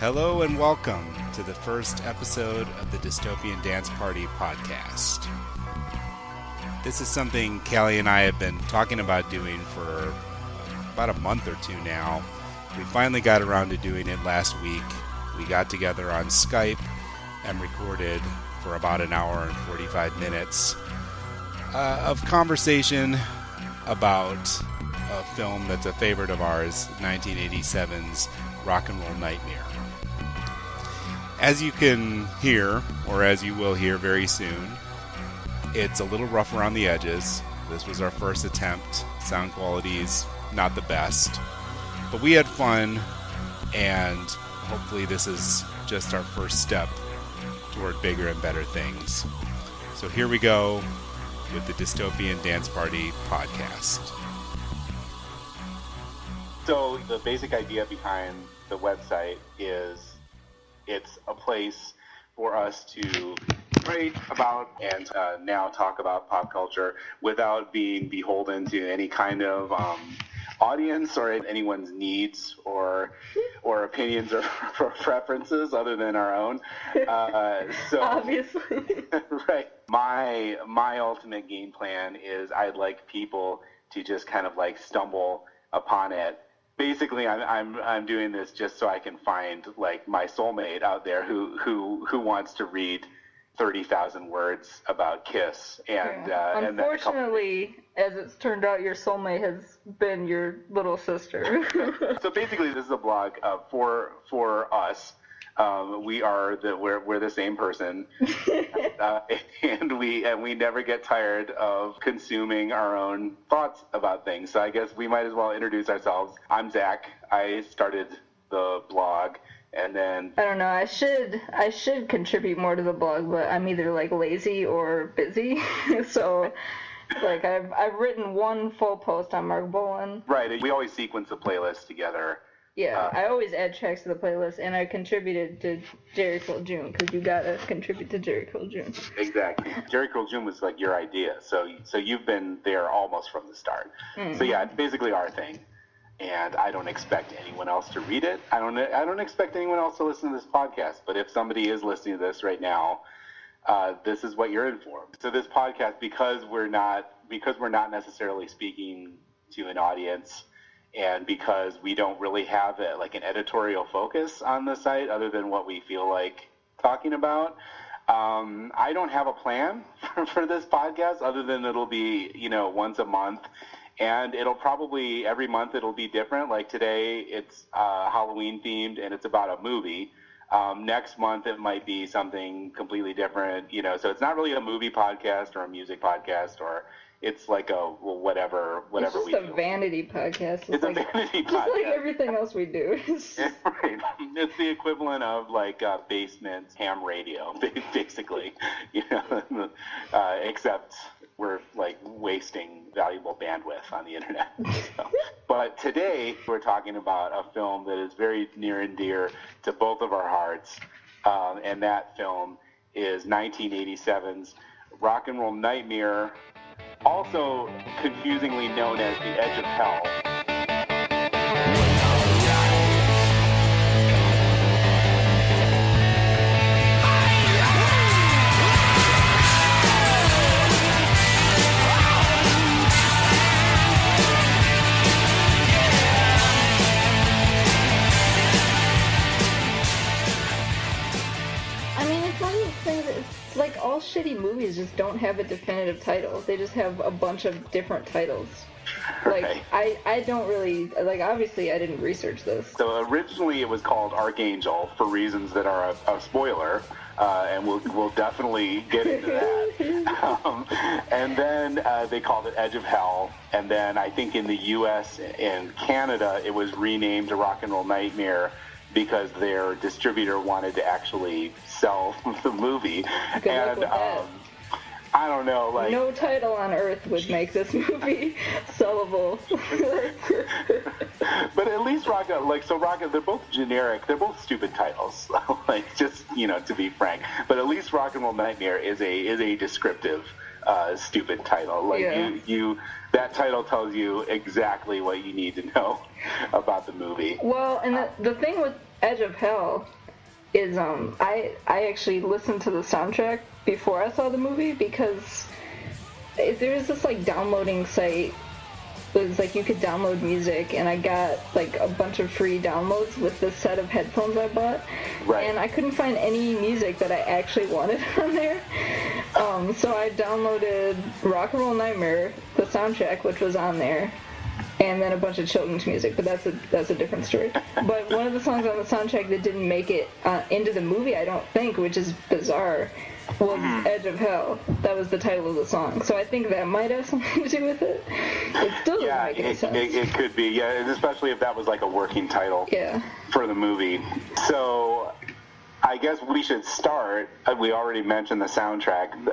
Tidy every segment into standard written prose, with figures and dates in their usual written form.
Hello and welcome to the first episode of the Dystopian Dance Party podcast. This is something Callie and I have been talking about doing for about a month or two now. We finally got around to doing it last week. We got together on Skype and recorded for about an hour and 45 minutes of conversation about a film that's a favorite of ours, 1987's Rock and Roll Nightmare. As you can hear, or as you will hear very soon, it's a little rough around the edges. This was our first attempt. Sound quality's not the best. But we had fun, and hopefully this is just our first step toward bigger and better things. So here we go with the Dystopian Dance Party podcast. So the basic idea behind the website is it's a place for us to write about and now talk about pop culture without being beholden to any kind of audience or anyone's needs or opinions or preferences other than our own. So obviously, right. My ultimate game plan is I'd like people to just kind of like stumble upon it. Basically, I'm doing this just so I can find like my soulmate out there who wants to read 30,000 words about Kiss. And unfortunately, as it's turned out, your soulmate has been your little sister. So basically, this is a blog for us. We're the same person, and we never get tired of consuming our own thoughts about things. So I guess we might as well introduce ourselves. I'm Zach. I started the blog, and then I don't know. I should contribute more to the blog, but I'm either like lazy or busy. So like I've written one full post on Mark Bolan. Right. We always sequence the playlist together. Yeah, I always add tracks to the playlist, and I contributed to Jerry Curl June, because you gotta contribute to Jerry Curl June. Exactly. Jerry Curl June was like your idea, so you've been there almost from the start. Mm-hmm. So yeah, it's basically our thing, and I don't expect anyone else to read it. I don't expect anyone else to listen to this podcast, but if somebody is listening to this right now, this is what you're in for. So this podcast, because we're not necessarily speaking to an audience, and because we don't really have an editorial focus on the site other than what we feel like talking about, I don't have a plan for this podcast other than it'll be, once a month. And it'll probably, every month it'll be different. Like today, it's Halloween themed and it's about a movie. Next month it might be something completely different, so it's not really a movie podcast or a music podcast, or it's like whatever it's just we do. It's a vanity podcast. It's like, a vanity podcast. Just like everything else we do. Right. It's the equivalent of like basement ham radio, basically, except we're like wasting valuable bandwidth on the internet. So. But today we're talking about a film that is very near and dear to both of our hearts, and that film is 1987's Rock and Roll Nightmare, also confusingly known as The Edge of Hell. Like all shitty movies just don't have a definitive title. They just have a bunch of different titles. Like right. I don't really like. Obviously, I didn't research this. So originally, it was called Archangel for reasons that are a spoiler, and we'll definitely get into that. And then they called it Edge of Hell, and then I think in the U.S. and Canada, it was renamed to Rock and Roll Nightmare, because their distributor wanted to actually sell the movie. And I don't know, like no title on earth would make this movie sellable. But at least Rock, they're both generic. They're both stupid titles. Like just to be frank. But at least Rock and Roll Nightmare is a descriptive stupid title. Like you that title tells you exactly what you need to know about the movie. Well, and the thing Edge of Hell is I actually listened to the soundtrack before I saw the movie because there's this like downloading site. It was like you could download music, and I got like a bunch of free downloads with this set of headphones I bought. Right. And I couldn't find any music that I actually wanted on there. So I downloaded Rock and Roll Nightmare, the soundtrack, which was on there, and then a bunch of children's music, but that's a different story. But one of the songs on the soundtrack that didn't make it into the movie, I don't think, which is bizarre, was Edge of Hell. That was the title of the song. So I think that might have something to do with it. It still doesn't make any sense. It could be, yeah, and especially if that was like a working title for the movie. So I guess we should start. We already mentioned the soundtrack.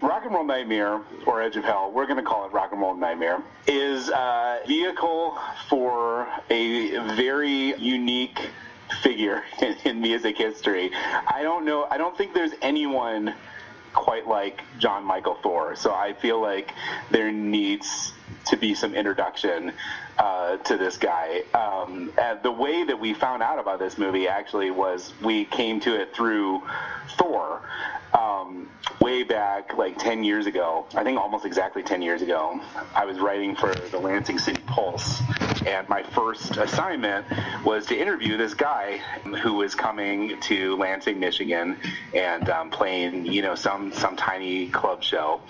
Rock and Roll Nightmare, or Edge of Hell, we're going to call it Rock and Roll Nightmare, is a vehicle for a very unique figure in music history. I don't think there's anyone quite like John Michael Thor, so I feel like there needs to be some introduction to this guy. And the way that we found out about this movie actually was we came to it through Thor. Way back like 10 years ago, I think almost exactly 10 years ago, I was writing for the Lansing City Pulse, and my first assignment was to interview this guy who was coming to Lansing, Michigan, and playing, some tiny club show,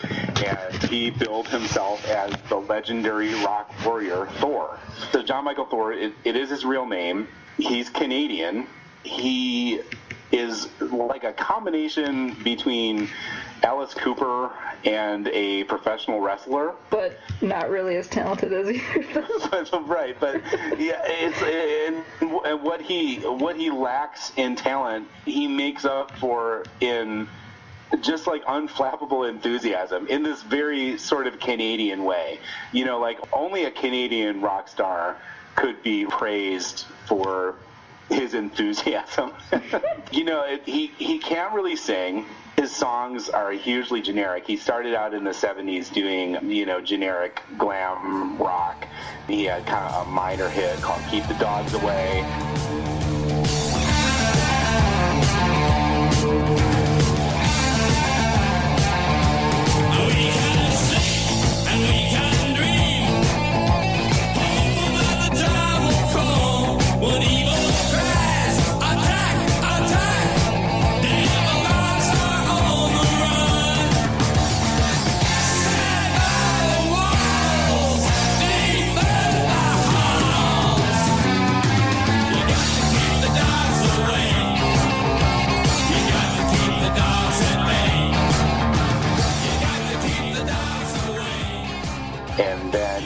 and he billed himself as the legendary rock warrior Thor. So John Michael Thor, it is his real name. He's Canadian. He is like a combination between Alice Cooper and a professional wrestler, but not really as talented as either. Right, but yeah, and what he lacks in talent, he makes up for in just like unflappable enthusiasm in this very sort of Canadian way. Like only a Canadian rock star could be praised for his enthusiasm. He can't really sing. His songs are hugely generic. He started out in the 70s doing, generic glam rock. He had kind of a minor hit called Keep the Dogs Away.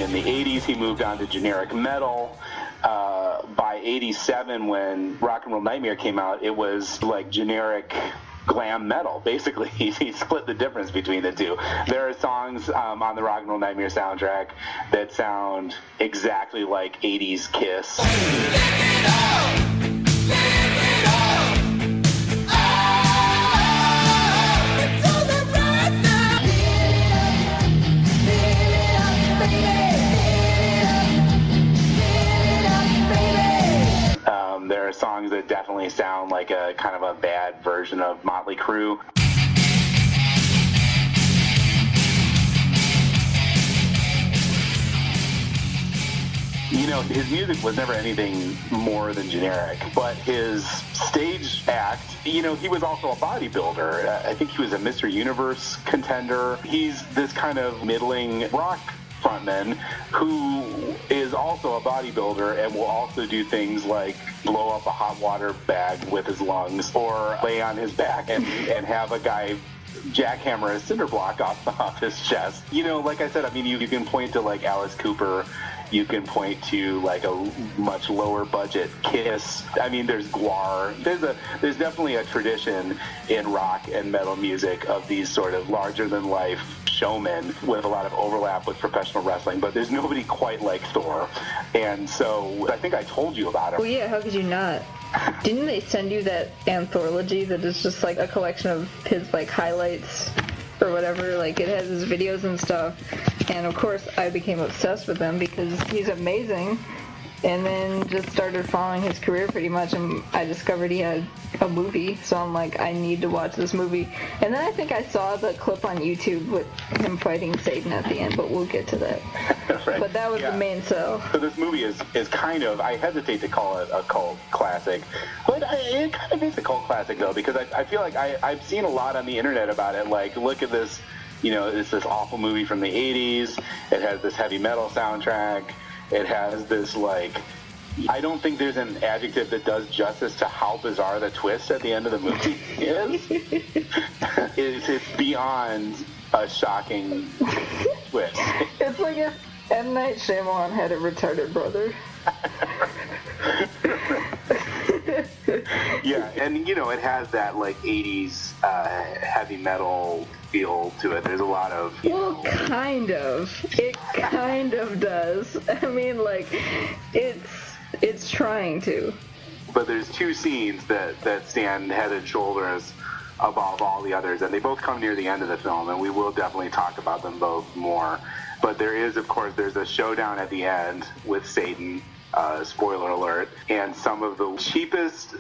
In the 80s, he moved on to generic metal. By 87, when Rock and Roll Nightmare came out, it was like generic glam metal. Basically, he split the difference between the two. There are songs on the Rock and Roll Nightmare soundtrack that sound exactly like 80s Kiss. There are songs that definitely sound like a kind of a bad version of Motley Crue. His music was never anything more than generic, but his stage act, he was also a bodybuilder. I think he was a Mr. Universe contender. He's this kind of middling rock frontman who is also a bodybuilder and will also do things like blow up a hot water bag with his lungs or lay on his back and have a guy jackhammer a cinder block off his chest. Like I said, you can point to like Alice Cooper. You can point to like a much lower budget Kiss. There's Gwar. There's definitely a tradition in rock and metal music of these sort of larger than life showmen with a lot of overlap with professional wrestling, but there's nobody quite like Thor. And so I think I told you about him. Well, yeah, how could you not? Didn't they send you that anthology that is just like a collection of his like highlights or whatever? Like it has his videos and stuff. And of course I became obsessed with him because he's amazing. and then just started following his career pretty much, and I discovered he had a movie, so I'm like, I need to watch this movie. And then I think I saw the clip on YouTube with him fighting Satan at the end, but we'll get to that. Right. But that was the main sell. So this movie is kind of, I hesitate to call it a cult classic, but it kind of is a cult classic, though, because I feel like I've seen a lot on the internet about it, like, look at this, it's this awful movie from the 80s, it has this heavy metal soundtrack, it has this, like, I don't think there's an adjective that does justice to how bizarre the twist at the end of the movie is. It's beyond a shocking twist. It's like if M. Night Shyamalan had a retarded brother. Yeah, and it has that like 80s heavy metal feel to it. There's a lot of kind of. It kind of does. I mean, like, it's trying to. But there's two scenes that stand head and shoulders above all the others, and they both come near the end of the film, and we will definitely talk about them both more. But there's a showdown at the end with Satan, spoiler alert, and some of the cheapest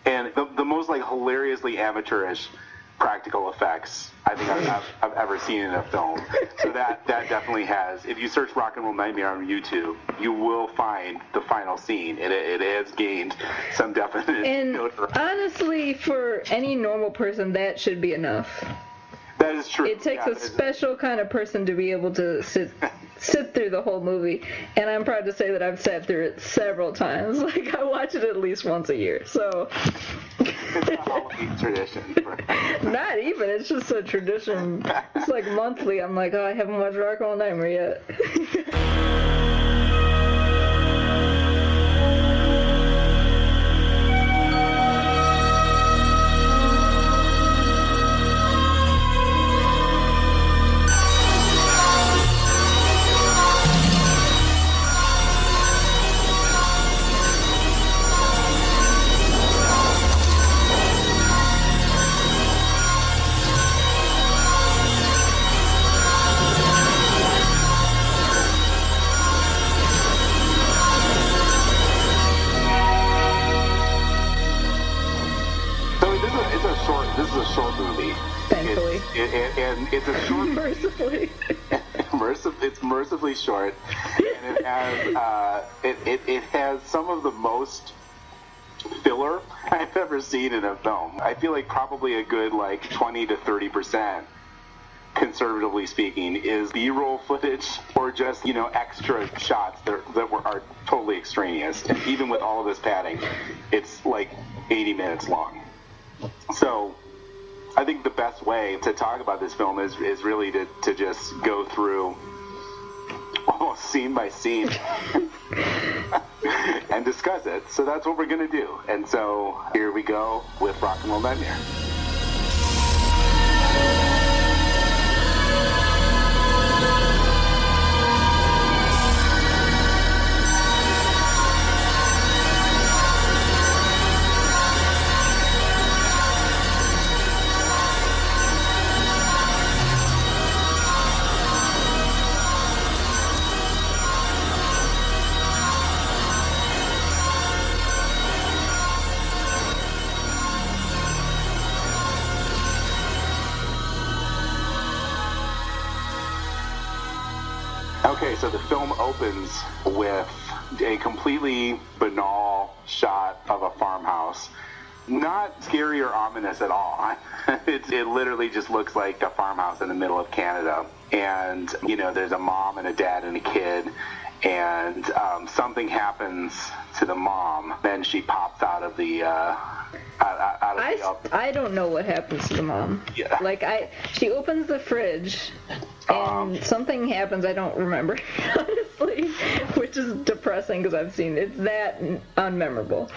and the most like hilariously amateurish practical effects I think I've ever seen in a film. So that definitely has, if you search Rock and Roll Nightmare on YouTube, you will find the final scene. It has gained some definite notoriety. Honestly, for any normal person, that should be enough. That is true. It takes a special kind of person to be able to sit through the whole movie, and I'm proud to say that I've sat through it several times. Like, I watch it at least once a year, so... It's a Halloween tradition. Not even, it's just a tradition. It's like monthly, I'm like, oh, I haven't watched Rock and Roll Nightmare yet. This is a short movie. Thankfully. And it's a short... Mercifully. It's mercifully short. And it has some of the most filler I've ever seen in a film. I feel like probably a good, 20 to 30%, conservatively speaking, is B-roll footage or just, extra shots that are totally extraneous. And even with all of this padding, it's 80 minutes long. So I think the best way to talk about this film is really to just go through almost scene by scene and discuss it. So that's what we're going to do. And so here we go with Rock and Roll Nightmare. Okay, so the film opens with a completely banal shot of a farmhouse. Not scary or ominous at all. It literally just looks like a farmhouse in the middle of Canada. And, there's a mom and a dad and a kid. And something happens to the mom. Then she pops out of the... I don't know what happens to the mom. Yeah. She opens the fridge, and something happens I don't remember, honestly, which is depressing because I've seen it. It's that unmemorable.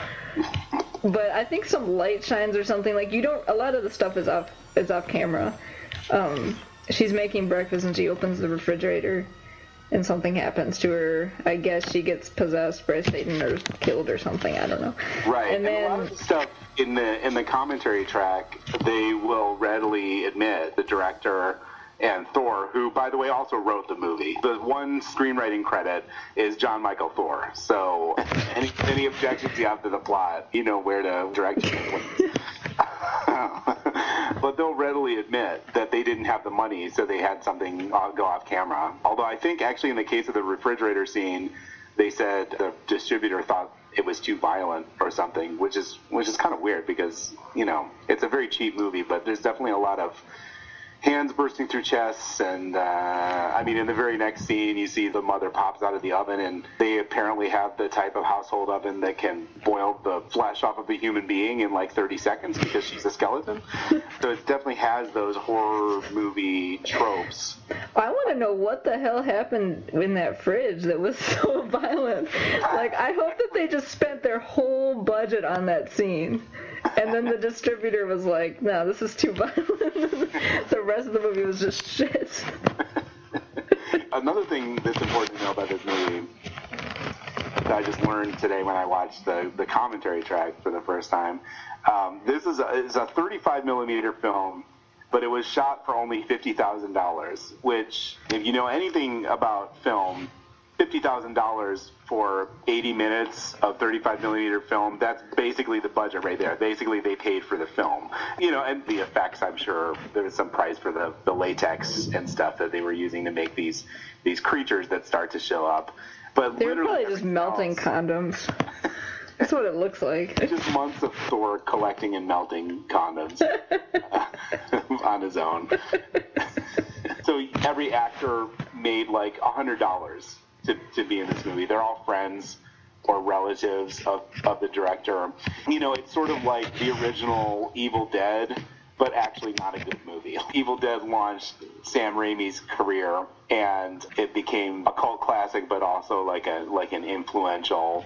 But I think some light shines or something. A lot of the stuff is off camera. She's making breakfast and she opens the refrigerator and something happens to her. I guess she gets possessed by Satan or killed or something. I don't know. Right. And then a lot of the stuff in the commentary track, they will readily admit, the director and Thor, who, by the way, also wrote the movie. The one screenwriting credit is John Michael Thor. So any objections you have to the plot, you know where to direct your But they'll readily admit that they didn't have the money, so they had something go off camera. Although I think actually in the case of the refrigerator scene, they said the distributor thought it was too violent or something, which is kind of weird because, you know, it's a very cheap movie, but there's definitely a lot of hands bursting through chests, and I mean, in the very next scene, you see the mother pops out of the oven, and they apparently have the type of household oven that can boil the flesh off of a human being in like 30 seconds because she's a skeleton. So it definitely has those horror movie tropes. I want to know what the hell happened in that fridge that was so violent. Like, I hope that they just spent their whole budget on that scene. And then the distributor was like, no, this is too violent. The rest of the movie was just shit. Another thing that's important to know about this movie that I just learned today when I watched the commentary track for the first time, this is a 35 millimeter film, but it was shot for only $50,000, which, if you know anything about film, $50,000 for 80 minutes of 35 millimeter film, that's basically the budget right there. Basically, they paid for the film. You know, and the effects, I'm sure there was some price for the latex and stuff that they were using to make these creatures that start to show up. But they're probably just melting condoms. That's what it looks like. Just months of Thor collecting and melting condoms on his own. So every actor made like $100 to be in this movie. They're all friends or relatives of the director. You know, it's sort of like the original Evil Dead, but actually not a good movie. Evil Dead launched Sam Raimi's career, and it became a cult classic, but also like an influential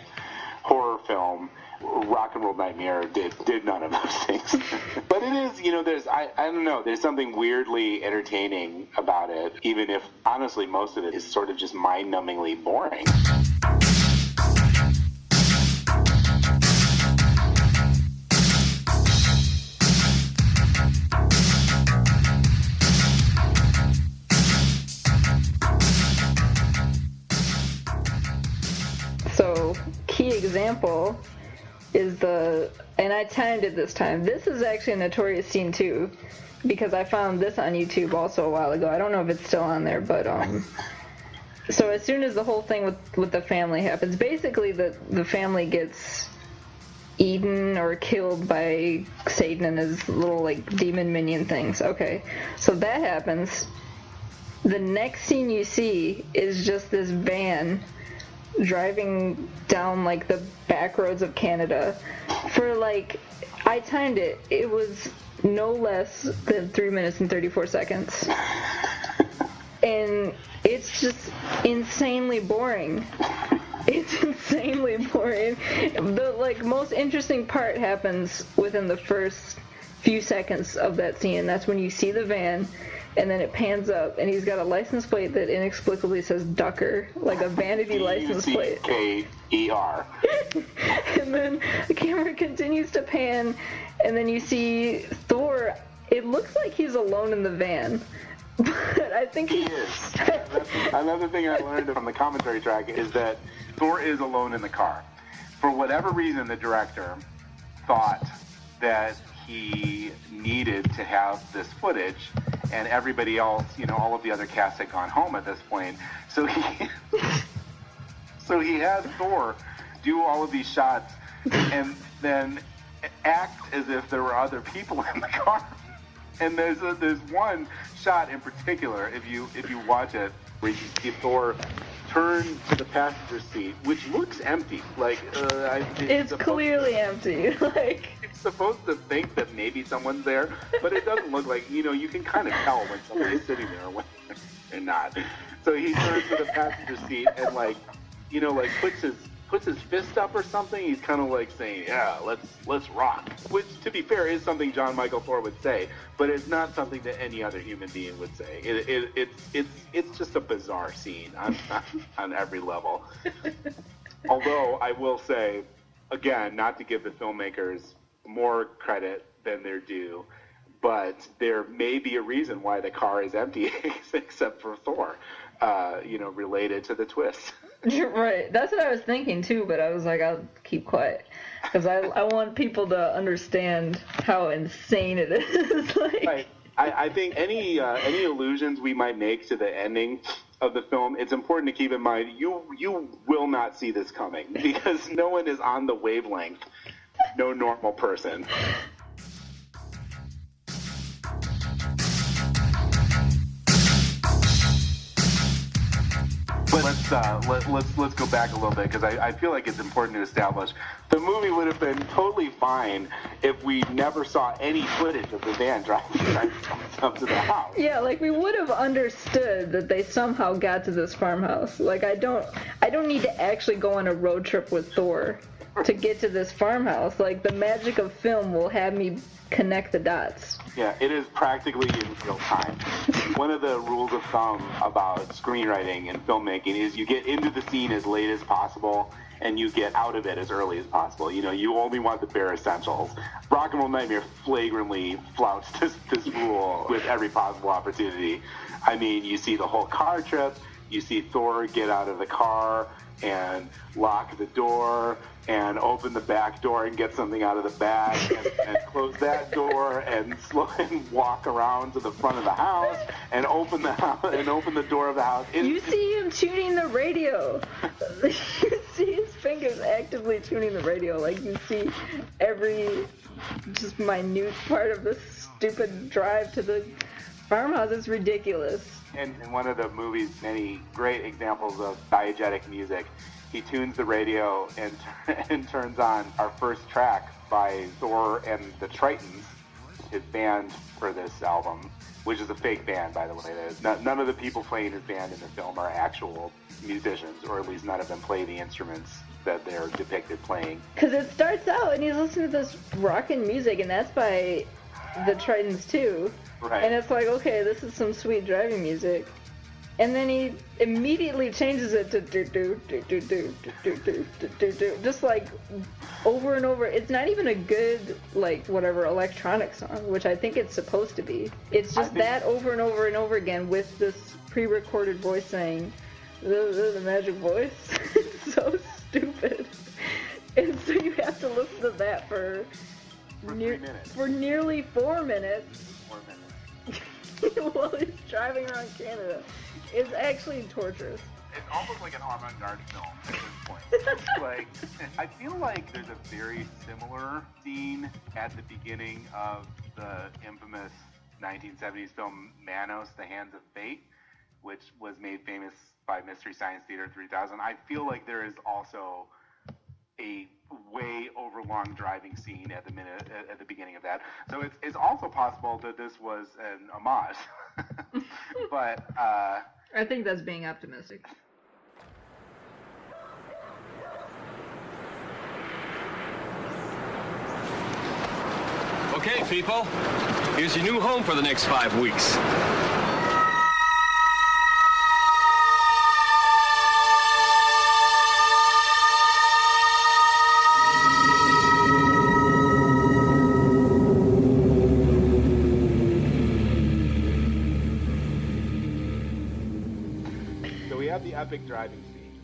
horror film. Rock and Roll Nightmare did none of those things. But it is, you know, I don't know, there's something weirdly entertaining about it, even if, honestly, most of it is sort of just mind-numbingly boring. So, key example is and I timed it this time. This is actually a notorious scene too, because I found this on YouTube also a while ago. I don't know if it's still on there, but so as soon as the whole thing with the family happens, basically the family gets eaten or killed by Satan and his little like demon minion things. Okay, so that happens. The next scene you see is just this van driving down like the back roads of Canada for like, I timed it, it was no less than 3 minutes and 34 seconds. And it's just insanely boring. It's insanely boring. The like most interesting part happens within the first few seconds of that scene, and that's when you see the van. And then it pans up, and he's got a license plate that inexplicably says Ducker, like a vanity license plate. Ducker. And then the camera continues to pan, and then you see Thor. It looks like he's alone in the van, but I think he is. Another thing I learned from the commentary track is that Thor is alone in the car. For whatever reason, the director thought that he needed to have this footage, and everybody else, you know, all of the other cast had gone home at this point. So he had Thor do all of these shots and then act as if there were other people in the car. And there's one shot in particular, if you watch it, where you see Thor turn to the passenger seat, which looks empty. Like it's clearly empty. Like, it's supposed to think that maybe someone's there, but it doesn't look like, you know, you can kind of tell when somebody's sitting there when they're not. So he turns to the passenger seat and, like, you know, like puts his fist up or something. He's kind of like saying, yeah, let's rock. Which, to be fair, is something John Michael Thor would say, but it's not something that any other human being would say. It's just a bizarre scene on every level. Although I will say, again, not to give the filmmakers more credit than they're due, but there may be a reason why the car is empty except for Thor, related to the twist. Right. That's what I was thinking too, but I was like, I'll keep quiet because I want people to understand how insane it is. Right. I think any allusions we might make to the ending of the film, it's important to keep in mind you will not see this coming because no one is on the wavelength. No normal person. But let's go back a little bit because I feel like it's important to establish the movie would have been totally fine if we never saw any footage of the van driving up to the house. Yeah, like we would have understood that they somehow got to this farmhouse. Like I don't need to actually go on a road trip with Thor to get to this farmhouse. Like the magic of film will have me connect the dots. Yeah, it is practically in real time. One of the rules of thumb about screenwriting and filmmaking is you get into the scene as late as possible and you get out of it as early as possible. You only want the bare essentials. Rock and Roll Nightmare flagrantly flouts this rule with every possible opportunity. I mean, you see the whole car trip, you see Thor get out of the car and lock the door and open the back door and get something out of the bag and close that door and walk around to the front of the house and open the door of the house. You see him tuning the radio. You see his fingers actively tuning the radio. Like you see every just minute part of this stupid drive to the farmhouse. It's ridiculous. And in one of the movie's many great examples of diegetic music, he tunes the radio and turns on our first track by Thor and the Tritons, his band for this album, which is a fake band, by the way. None of the people playing his band in the film are actual musicians, or at least none of them play the instruments that they're depicted playing. Because it starts out and he's listening to this rockin' music, and that's by the Tritons too. Right. And it's like, okay, this is some sweet driving music. And then he immediately changes it to do, just like over and over. It's not even a good, like, whatever, electronic song, which I think it's supposed to be. It's just that over and over and over again with this pre-recorded voice saying, the magic voice. It's so stupid. And so you have to listen to that for nearly 4 minutes. 4 minutes. While he's driving around Canada. It's actually torturous. It's almost like an avant-garde film at this point. I feel like there's a very similar scene at the beginning of the infamous 1970s film Manos, The Hands of Fate, which was made famous by Mystery Science Theater 3000. I feel like there is also a way overlong driving scene at the beginning of that. So it's also possible that this was an homage. But I think that's being optimistic. Okay, people, here's your new home for the next 5 weeks. Epic driving scene.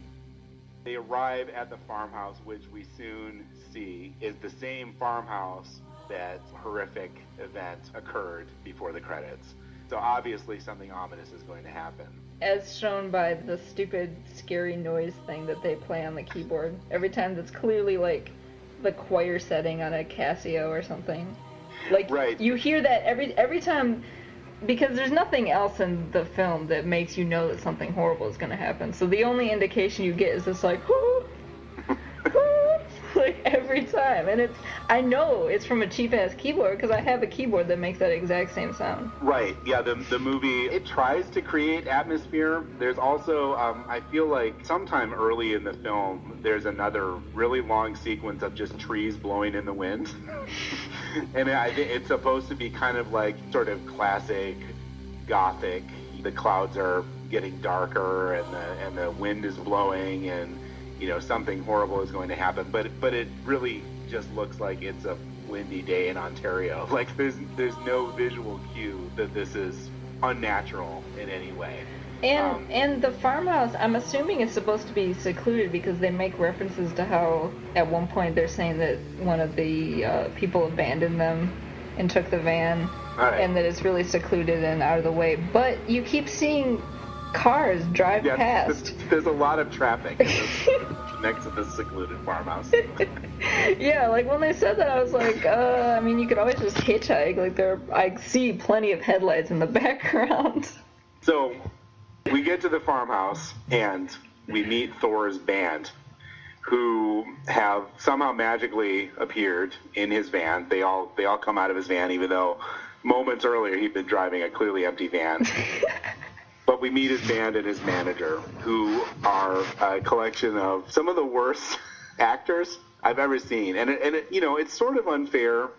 They arrive at the farmhouse, which we soon see is the same farmhouse that horrific event occurred before the credits. So obviously something ominous is going to happen. As shown by the stupid, scary noise thing that they play on the keyboard. Every time that's clearly like the choir setting on a Casio or something. Like, right. You hear that every time. Because there's nothing else in the film that makes you know that something horrible is going to happen. So the only indication you get is this like, whoo, whoo, like every time. And I know it's from a cheap-ass keyboard because I have a keyboard that makes that exact same sound. Right, yeah, the movie, it tries to create atmosphere. There's also, I feel like sometime early in the film, there's another really long sequence of just trees blowing in the wind. And I think it's supposed to be kind of like sort of classic gothic. The clouds are getting darker and the wind is blowing and something horrible is going to happen. But it really just looks like it's a windy day in Ontario. Like, there's no visual cue that this is unnatural in any way. And the farmhouse, I'm assuming it's supposed to be secluded because they make references to how at one point they're saying that one of the people abandoned them and took the van, right, and that it's really secluded and out of the way. But you keep seeing cars drive past. There's a lot of traffic next to this secluded farmhouse. Yeah, like when they said that, I was like, I mean, you could always just hitchhike. Like I see plenty of headlights in the background. So we get to the farmhouse and we meet Thor's band, who have somehow magically appeared in his van. They all come out of his van, even though moments earlier he'd been driving a clearly empty van. But we meet his band and his manager, who are a collection of some of the worst actors I've ever seen. And you know, it's sort of unfair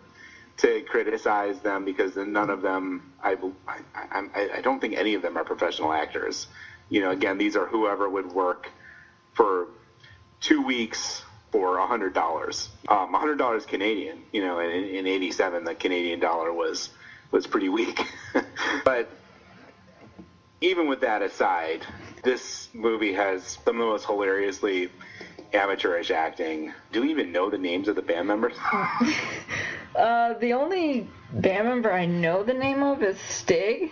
to criticize them because none of them, I don't think any of them are professional actors. You know, again, these are whoever would work for 2 weeks for $100. $100 Canadian. You know, in '87, the Canadian dollar was pretty weak. But even with that aside, this movie has some of the most hilariously amateurish acting. Do we even know the names of the band members? The only band member I know the name of is Stig,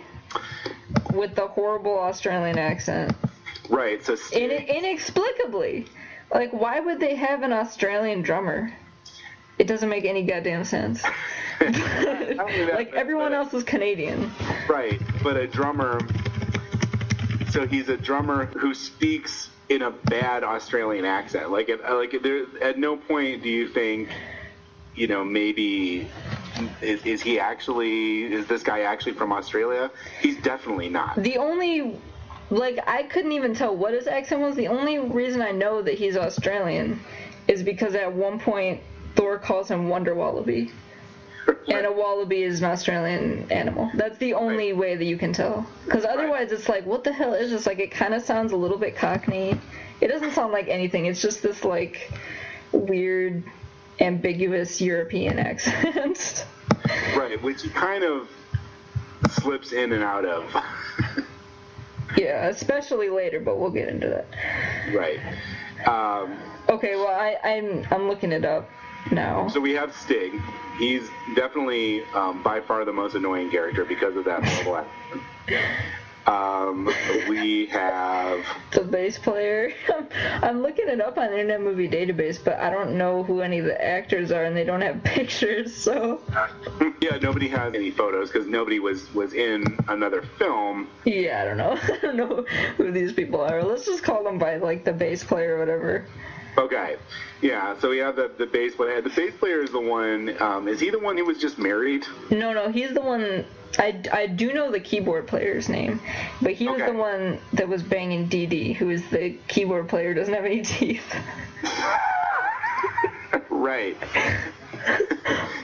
with the horrible Australian accent. Right, so Stig... Inexplicably. Like, why would they have an Australian drummer? It doesn't make any goddamn sense. Like, everyone else is Canadian. Right, but a drummer... So he's a drummer who speaks in a bad Australian accent. Like at no point do you think, you know, maybe is this guy actually from Australia? He's definitely not. The only, like, I couldn't even tell what his accent was. The only reason I know that he's Australian is because at one point Thor calls him Wonder Wallaby. And a wallaby is an Australian animal. That's the only way that you can tell. Because otherwise it's like, what the hell is this? Like, it kind of sounds a little bit Cockney. It doesn't sound like anything. It's just this, like, weird, ambiguous European accent. Right, which he kind of slips in and out of. Yeah, especially later, but we'll get into that. Right. Okay, well, I'm looking it up now. So we have Stig. He's definitely by far the most annoying character because of that horrible accent. We have the bass player. I'm looking it up on Internet Movie Database, but I don't know who any of the actors are, and they don't have pictures, so... Yeah, nobody has any photos because nobody was in another film. Yeah, I don't know. I don't know who these people are. Let's just call them by, like, the bass player or whatever. Okay. Yeah, so we have the bass player. The bass player is the one, is he the one who was just married? No, he's the one, I do know the keyboard player's name, but he was the one that was banging Dee Dee, who is the keyboard player who doesn't have any teeth. Right.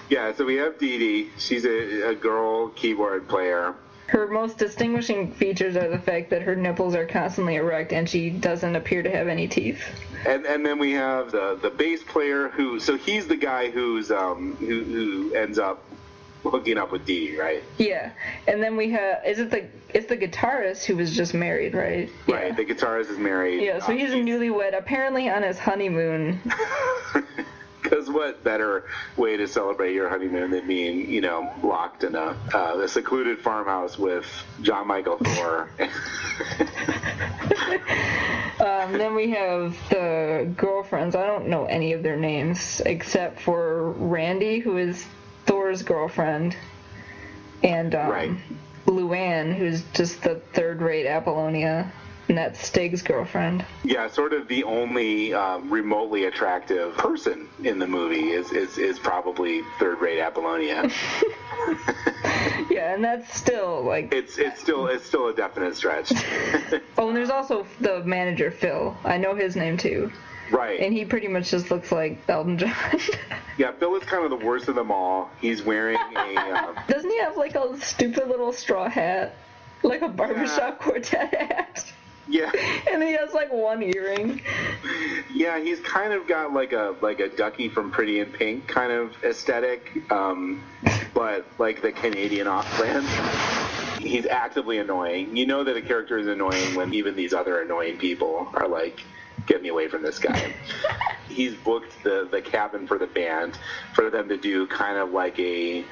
Yeah, so we have Dee Dee. She's a girl keyboard player. Her most distinguishing features are the fact that her nipples are constantly erect and she doesn't appear to have any teeth. And then we have the bass player so he's the guy who's who ends up hooking up with Dee Dee, right? Yeah. And then we have it's the guitarist who was just married, right? Right, yeah. The guitarist is married. Yeah, so he's a newlywed, apparently on his honeymoon. Because what better way to celebrate your honeymoon than being, you know, locked in a secluded farmhouse with John Michael Thor? Then we have the girlfriends. I don't know any of their names except for Randy, who is Thor's girlfriend, and LuAnn, who's just the third-rate Apollonia. And that's Stig's girlfriend. Yeah, sort of the only remotely attractive person in the movie is probably third-rate Apollonia. Yeah, and that's still like it's still a definite stretch. Oh, and there's also the manager Phil. I know his name too. Right. And he pretty much just looks like Elton John. Yeah, Phil is kind of the worst of them all. He's wearing a Doesn't he have like a stupid little straw hat, like a barbershop quartet hat? Yeah. And he has like one earring. Yeah, he's kind of got like a Ducky from Pretty in Pink kind of aesthetic, but like the Canadian off-brand. He's actively annoying. You know that a character is annoying when even these other annoying people are like, get me away from this guy. He's booked the cabin for the band for them to do kind of like a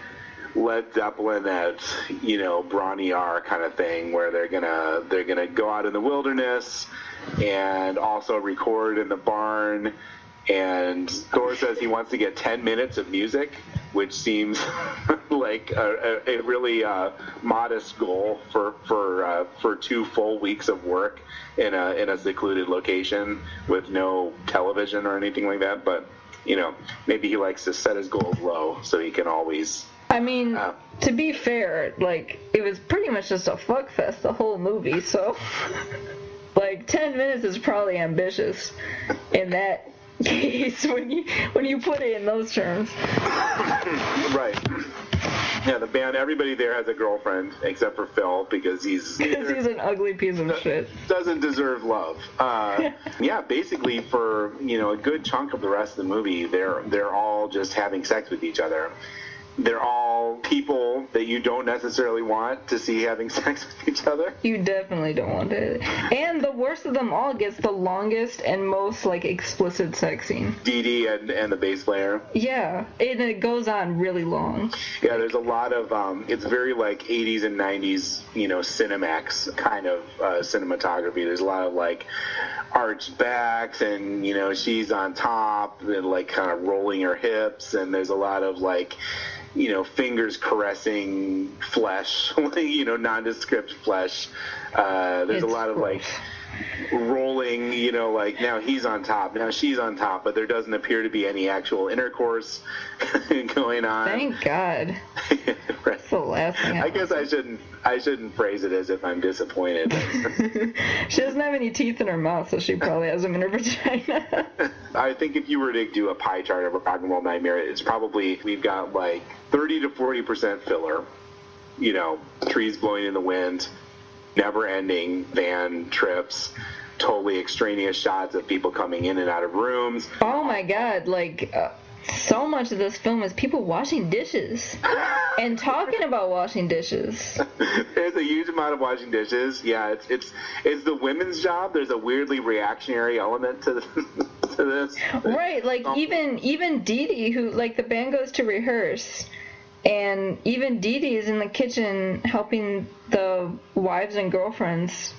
Led Zeppelin at, Bron-Y-Aur kind of thing, where they're gonna go out in the wilderness and also record in the barn. And Thor says he wants to get 10 minutes of music, which seems like a really modest goal for 2 full weeks of work in a secluded location with no television or anything like that. But maybe he likes to set his goals low so he can always. I mean, to be fair, like, it was pretty much just a fuck fest the whole movie, so like 10 minutes is probably ambitious in that case when you put it in those terms. Right. Yeah, the band, everybody there has a girlfriend except for Phil because he's an ugly piece of shit. Doesn't deserve love. Yeah, basically for a good chunk of the rest of the movie, they're all just having sex with each other. They're all people that you don't necessarily want to see having sex with each other. You definitely don't want it. And the worst of them all gets the longest and most, like, explicit sex scene. Dee Dee and the bass player. Yeah, and it goes on really long. Yeah, there's a lot of, it's very, like, 80s and 90s, Cinemax kind of cinematography. There's a lot of, like, arched backs and, she's on top and, like, kind of rolling her hips. And there's a lot of, like, fingers caressing flesh, nondescript flesh. There's a lot of like rolling, like now he's on top, now she's on top, but there doesn't appear to be any actual intercourse going on. Thank God. Right. That's the last thing I guess I shouldn't phrase it as if I'm disappointed. She doesn't have any teeth in her mouth, so she probably has them in her vagina. I think if you were to do a pie chart of a Rock and Roll Nightmare, it's probably, we've got like 30 to 40% filler, trees blowing in the wind, never-ending van trips, totally extraneous shots of people coming in and out of rooms. Oh my God, like, so much of this film is people washing dishes and talking about washing dishes. There's a huge amount of washing dishes. Yeah, it's the women's job. There's a weirdly reactionary element to this. Right, like even Dee Dee, who, like, the band goes to rehearse, and even Dee Dee is in the kitchen helping the wives and girlfriends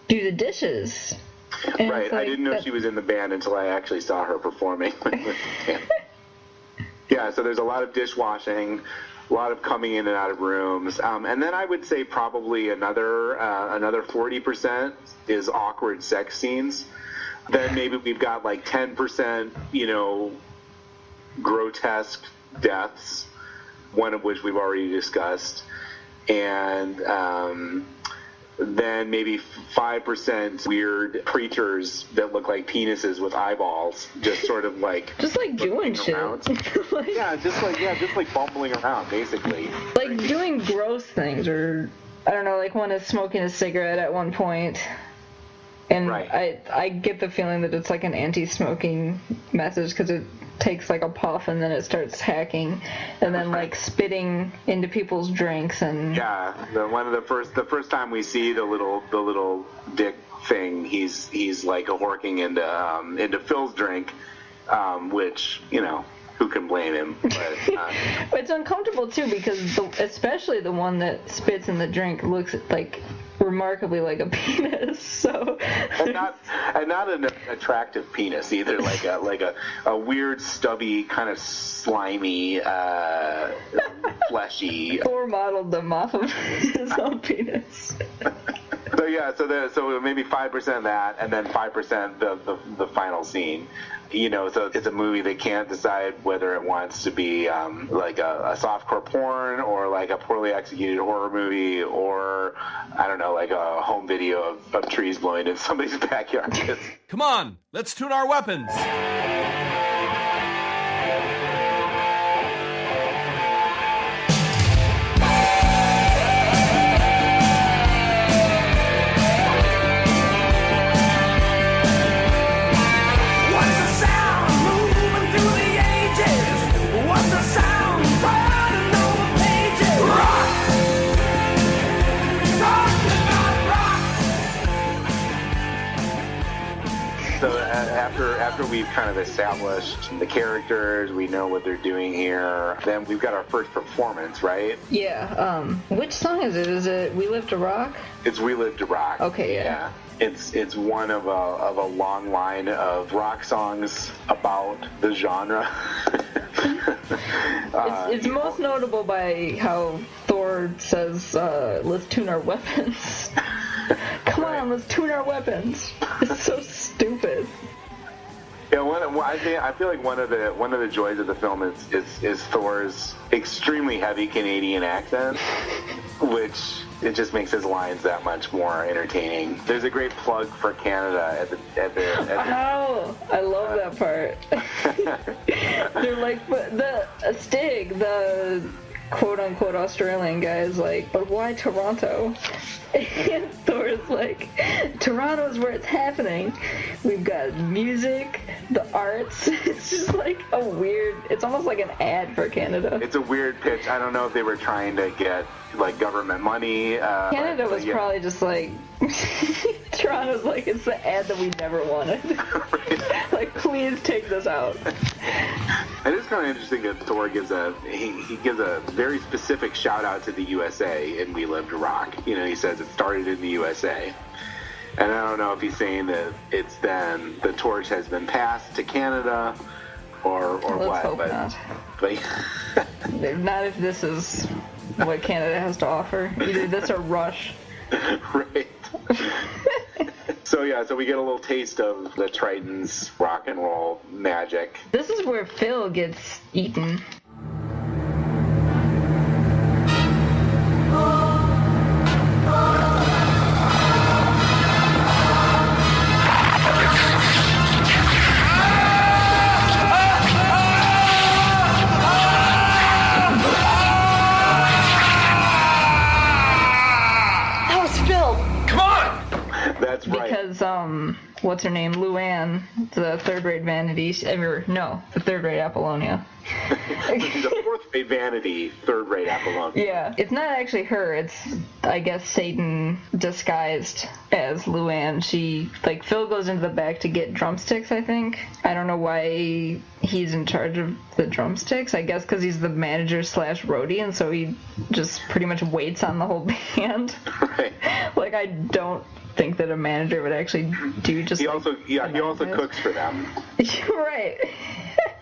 do the dishes. And right, I didn't know she was in the band until I actually saw her performing with the band. Yeah, so there's a lot of dishwashing, a lot of coming in and out of rooms, and then I would say probably another 40% is awkward sex scenes. Then maybe we've got like 10%, grotesque deaths, one of which we've already discussed, and then maybe 5% weird creatures that look like penises with eyeballs, just sort of like doing shit. just like bumbling around, basically. Like doing gross things, or I don't know, like one is smoking a cigarette at one point. And right. I get the feeling that it's like an anti-smoking message because it takes like a puff and then it starts hacking and then like spitting into people's drinks and the first time we see the little dick thing, he's like horking into Phil's drink, which who can blame him? But it's uncomfortable too because especially the one that spits in the drink looks like remarkably like a penis, so and not an attractive penis either, like a weird stubby kind of slimy fleshy. Thor modeled them off of his own penis. So yeah, so maybe 5% that, and then 5% the final scene. So it's a movie that can't decide whether it wants to be like a softcore porn or like a poorly executed horror movie or, I don't know, like a home video of trees blowing in somebody's backyard. Come on, let's tune our weapons. So after we've kind of established the characters, we know what they're doing here, then we've got our first performance, right? Yeah. Which song is it? Is it We Live to Rock? It's We Live to Rock. Okay, yeah. It's one of a long line of rock songs about the genre. It's most notable by how Thor says, let's tune our weapons. Come on, let's tune our weapons. It's so stupid. Yeah, I feel like one of the joys of the film is Thor's extremely heavy Canadian accent, which it just makes his lines that much more entertaining. There's a great plug for Canada at the Oh, I love that part. They're like, but the Stig, the quote-unquote Australian guy, is like, but why Toronto? And Thor's like, Toronto's where it's happening. We've got music, the arts. It's just like a weird, it's almost like an ad for Canada. It's a weird pitch. I don't know if they were trying to get like government money. Canada was probably just like, Toronto's like, it's the ad that we never wanted. Right. Like, please take this out. It is kind of interesting that Thor gives he gives a very specific shout out to the USA in We Live to Rock. You know, he says it started in the USA. And I don't know if he's saying that it's then the torch has been passed to Canada or Let's what. Hope not. But not if this is what Canada has to offer. Either this or Rush. Right. So we get a little taste of the Triton's rock and roll magic. This is where Phil gets eaten. That's right. Because, what's her name? LuAnn, the third-rate vanity, the third-rate Apollonia. The fourth-rate vanity, third-rate Apollonia. Yeah, it's not actually her. It's, I guess, Satan disguised as LuAnn. Phil goes into the back to get drumsticks, I think. I don't know why he's in charge of the drumsticks. I guess because he's the manager / roadie, and so he just pretty much waits on the whole band. Right. Like, I don't think that a manager would actually do just. He also cooks for them. Right.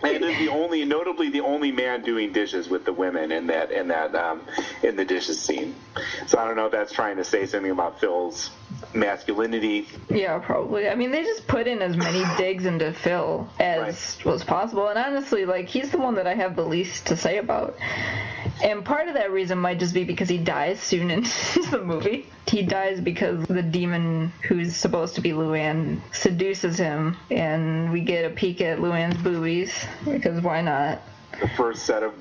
And is notably the only man doing dishes with the women in the dishes scene. So I don't know if that's trying to say something about Phil's masculinity. Yeah, probably. I mean, they just put in as many digs into Phil as was possible, and honestly, like, he's the one that I have the least to say about. And part of that reason might just be because he dies soon into the movie. He dies because the demon who's supposed to be LuAnn seduces him, and we get a peek at LuAnn's boobies, because why not? The first set of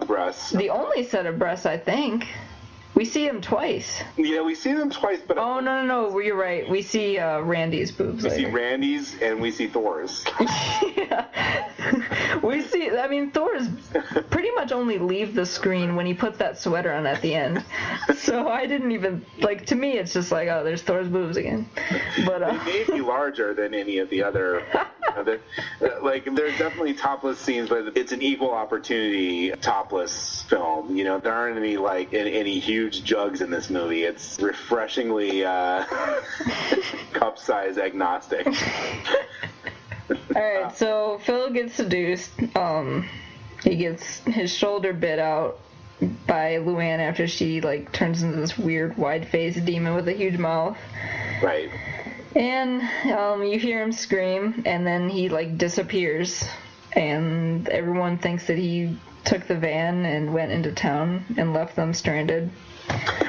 breasts. The only set of breasts, I think. We see him twice. Yeah, we see them twice, but... Oh, no, you're right. We see Randy's boobs later. We see Randy's, and we see Thor's. Yeah. Thor's pretty much only leave the screen when he puts that sweater on at the end. So I didn't even... Like, to me, it's just like, oh, there's Thor's boobs again. But they may be larger than any of the other... there's definitely topless scenes, but it's an equal opportunity topless film. You know, there aren't any huge jugs in this movie. It's refreshingly cup-size agnostic. Alright, so Phil gets seduced. He gets his shoulder bit out by LuAnn after she turns into this weird wide-faced demon with a huge mouth. Right. And you hear him scream, and then he disappears, and everyone thinks that he took the van and went into town and left them stranded.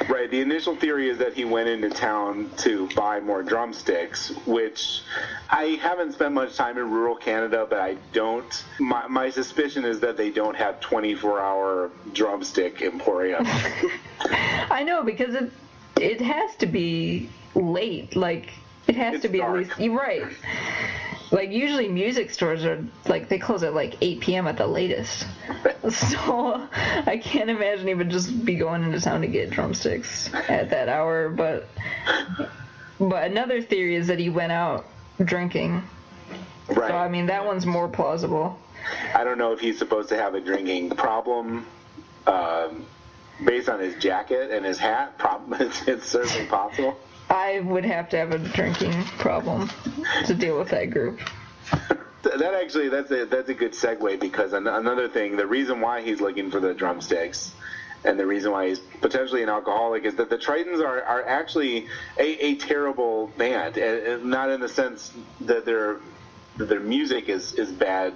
Right. The initial theory is that he went into town to buy more drumsticks, which I haven't spent much time in rural Canada, but I don't. My suspicion is that they don't have 24-hour drumstick emporium. I know, because it has to be late. It has to be dark. At least. You're right. Usually music stores are, they close at 8 p.m. at the latest. So I can't imagine he would just be going into town to get drumsticks at that hour. But another theory is that he went out drinking Right. So, I mean, that one's more plausible. I don't know if he's supposed to have a drinking problem based on his jacket and his hat. It's certainly possible. I would have to have a drinking problem to deal with that group. That's a good segue, because another thing, the reason why he's looking for the drumsticks and the reason why he's potentially an alcoholic is that the Tritons are actually a terrible band, and not in the sense that their music is bad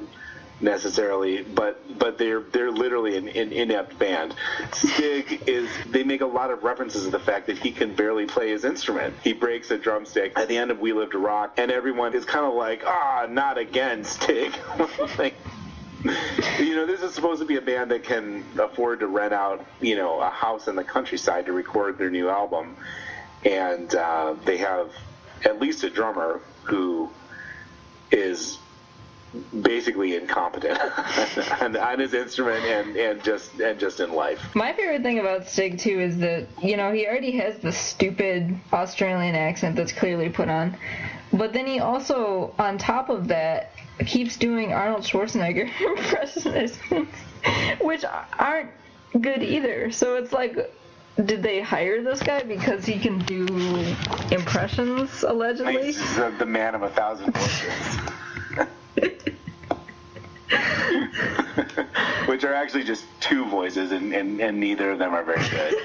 necessarily, but they're literally an inept band. Stig they make a lot of references to the fact that he can barely play his instrument. He breaks a drumstick at the end of We Live to Rock, and everyone is kind of like, not again, Stig. Like, this is supposed to be a band that can afford to rent out, a house in the countryside to record their new album, and they have at least a drummer who is basically incompetent on his instrument and just in life. My favorite thing about Stig too is that he already has the stupid Australian accent that's clearly put on, but then he also, on top of that, keeps doing Arnold Schwarzenegger impressions, which aren't good either. So it's like, did they hire this guy because he can do impressions, allegedly? He's the man of 1,000 voices. Which are actually just two voices, and neither of them are very good.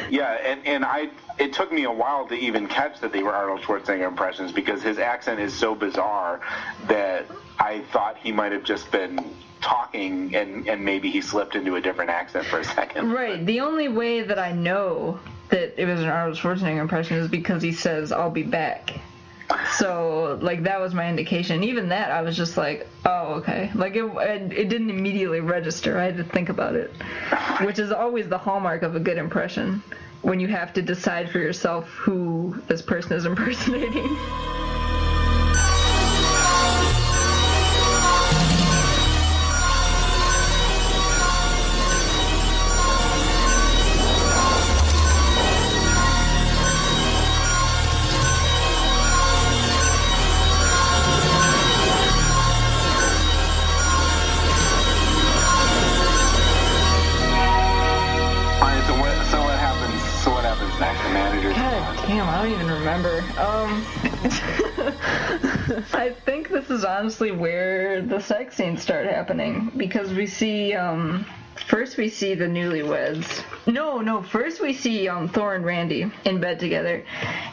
Yeah, and it took me a while to even catch that they were Arnold Schwarzenegger impressions, because his accent is so bizarre that I thought he might have just been talking and maybe he slipped into a different accent for a second. Right. The only way that I know that it was an Arnold Schwarzenegger impression is because he says, "I'll be back." So, that was my indication. Even that, I was just like, oh, okay. It didn't immediately register. I had to think about it, which is always the hallmark of a good impression, when you have to decide for yourself who this person is impersonating. Damn, I don't even remember. I think this is honestly where the sex scenes start happening, because we see, first we see the newlyweds. No, first we see Thor and Randy in bed together,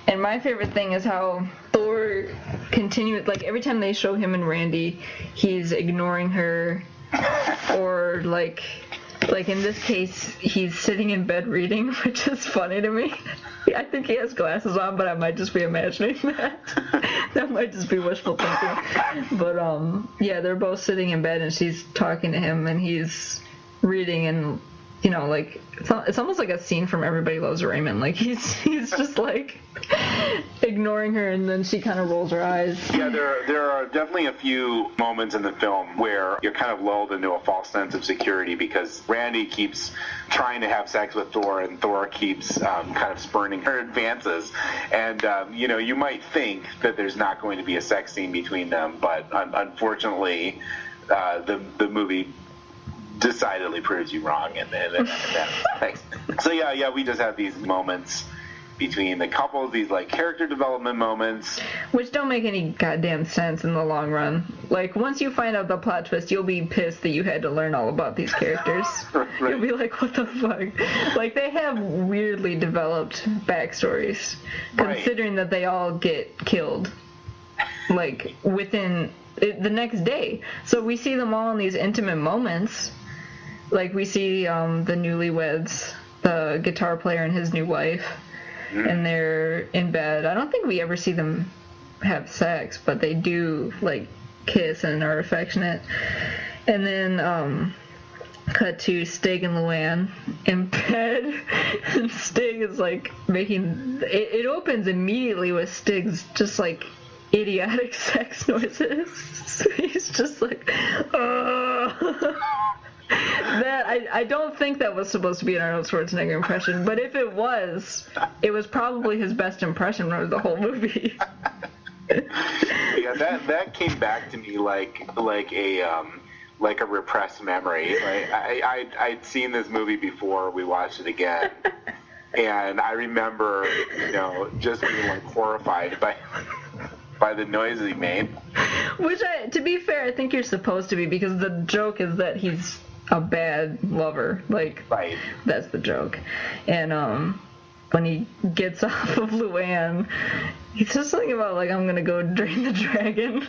and my favorite thing is how Thor continues, every time they show him and Randy, he's ignoring her, or in this case, he's sitting in bed reading, which is funny to me. I think he has glasses on, but I might just be imagining that. That might just be wishful thinking. But, yeah, they're both sitting in bed, and she's talking to him, and he's reading, and, it's almost like a scene from Everybody Loves Raymond. He's just, ignoring her, and then she kind of rolls her eyes. Yeah, there are definitely a few moments in the film where you're kind of lulled into a false sense of security, because Randy keeps trying to have sex with Thor, and Thor keeps kind of spurning her advances. And, you might think that there's not going to be a sex scene between them, but unfortunately, the movie decidedly proves you wrong, and thanks. So yeah, we just have these moments between the couples, these character development moments, which don't make any goddamn sense in the long run. Once you find out the plot twist, you'll be pissed that you had to learn all about these characters. Right. You'll be like, what the fuck? They have weirdly developed backstories, considering that they all get killed within the next day. So we see them all in these intimate moments. We see the newlyweds, the guitar player and his new wife, and they're in bed. I don't think we ever see them have sex, but they do kiss and are affectionate. And then cut to Stig and LuAnn in bed, and Stig is making it opens immediately with Stig's just idiotic sex noises. He's just that I don't think that was supposed to be an Arnold Schwarzenegger impression, but if it was probably his best impression of the whole movie. Yeah, that came back to me like a repressed memory. Like I'd seen this movie before. We watched it again, and I remember, just being like horrified by the noises he made. Which, to be fair, I think you're supposed to be, because the joke is that he's a bad lover. Like, right. That's the joke. And when he gets off of LuAnn, he says something about, like, I'm gonna go drain the dragon.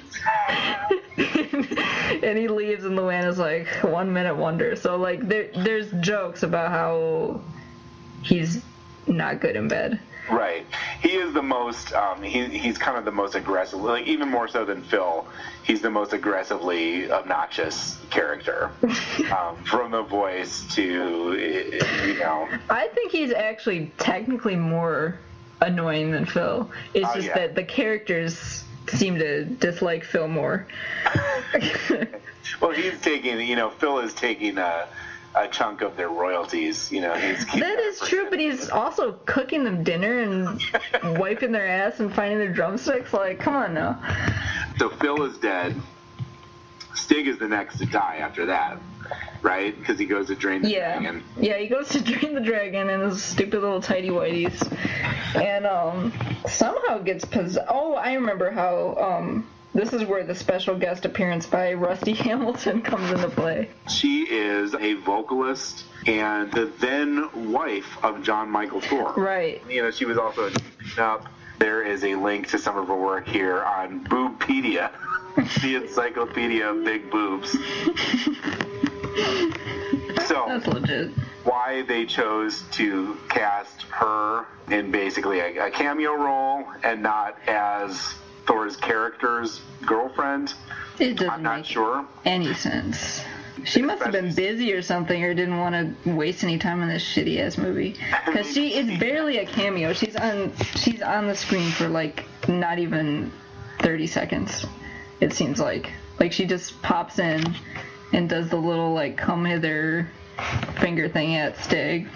And he leaves, and LuAnn is like, 1 minute wonder. So, like, there's jokes about how he's not good in bed. Right. He is the most, he's kind of the most aggressive, like, even more so than Phil, he's the most aggressively obnoxious character. From the voice to, I think he's actually technically more annoying than Phil. It's just that the characters seem to dislike Phil more. Well, he's taking, Phil is taking a chunk of their royalties, That is true, but he's also cooking them dinner and wiping their ass and finding their drumsticks. Like, come on now. So Phil is dead. Stig is the next to die after that, right? Because he goes to drain the dragon. Yeah, he goes to drain the dragon in his stupid little tighty whities, and somehow gets possessed. Oh, I remember how. This is where the special guest appearance by Rusty Hamilton comes into play. She is a vocalist and the then wife of John Michael Thor. Right. She was also up. There is a link to some of her work here on Boobpedia, the encyclopedia of big boobs. So that's legit. Why they chose to cast her in basically a cameo role and not as Thor's character's girlfriend, it doesn't I'm not sure. Any sense. She must have been busy or something, or didn't want to waste any time on this shitty ass movie. Because she is barely a cameo. She's on the screen for like not even 30 seconds. It seems like she just pops in and does the little like come hither finger thing at Stig,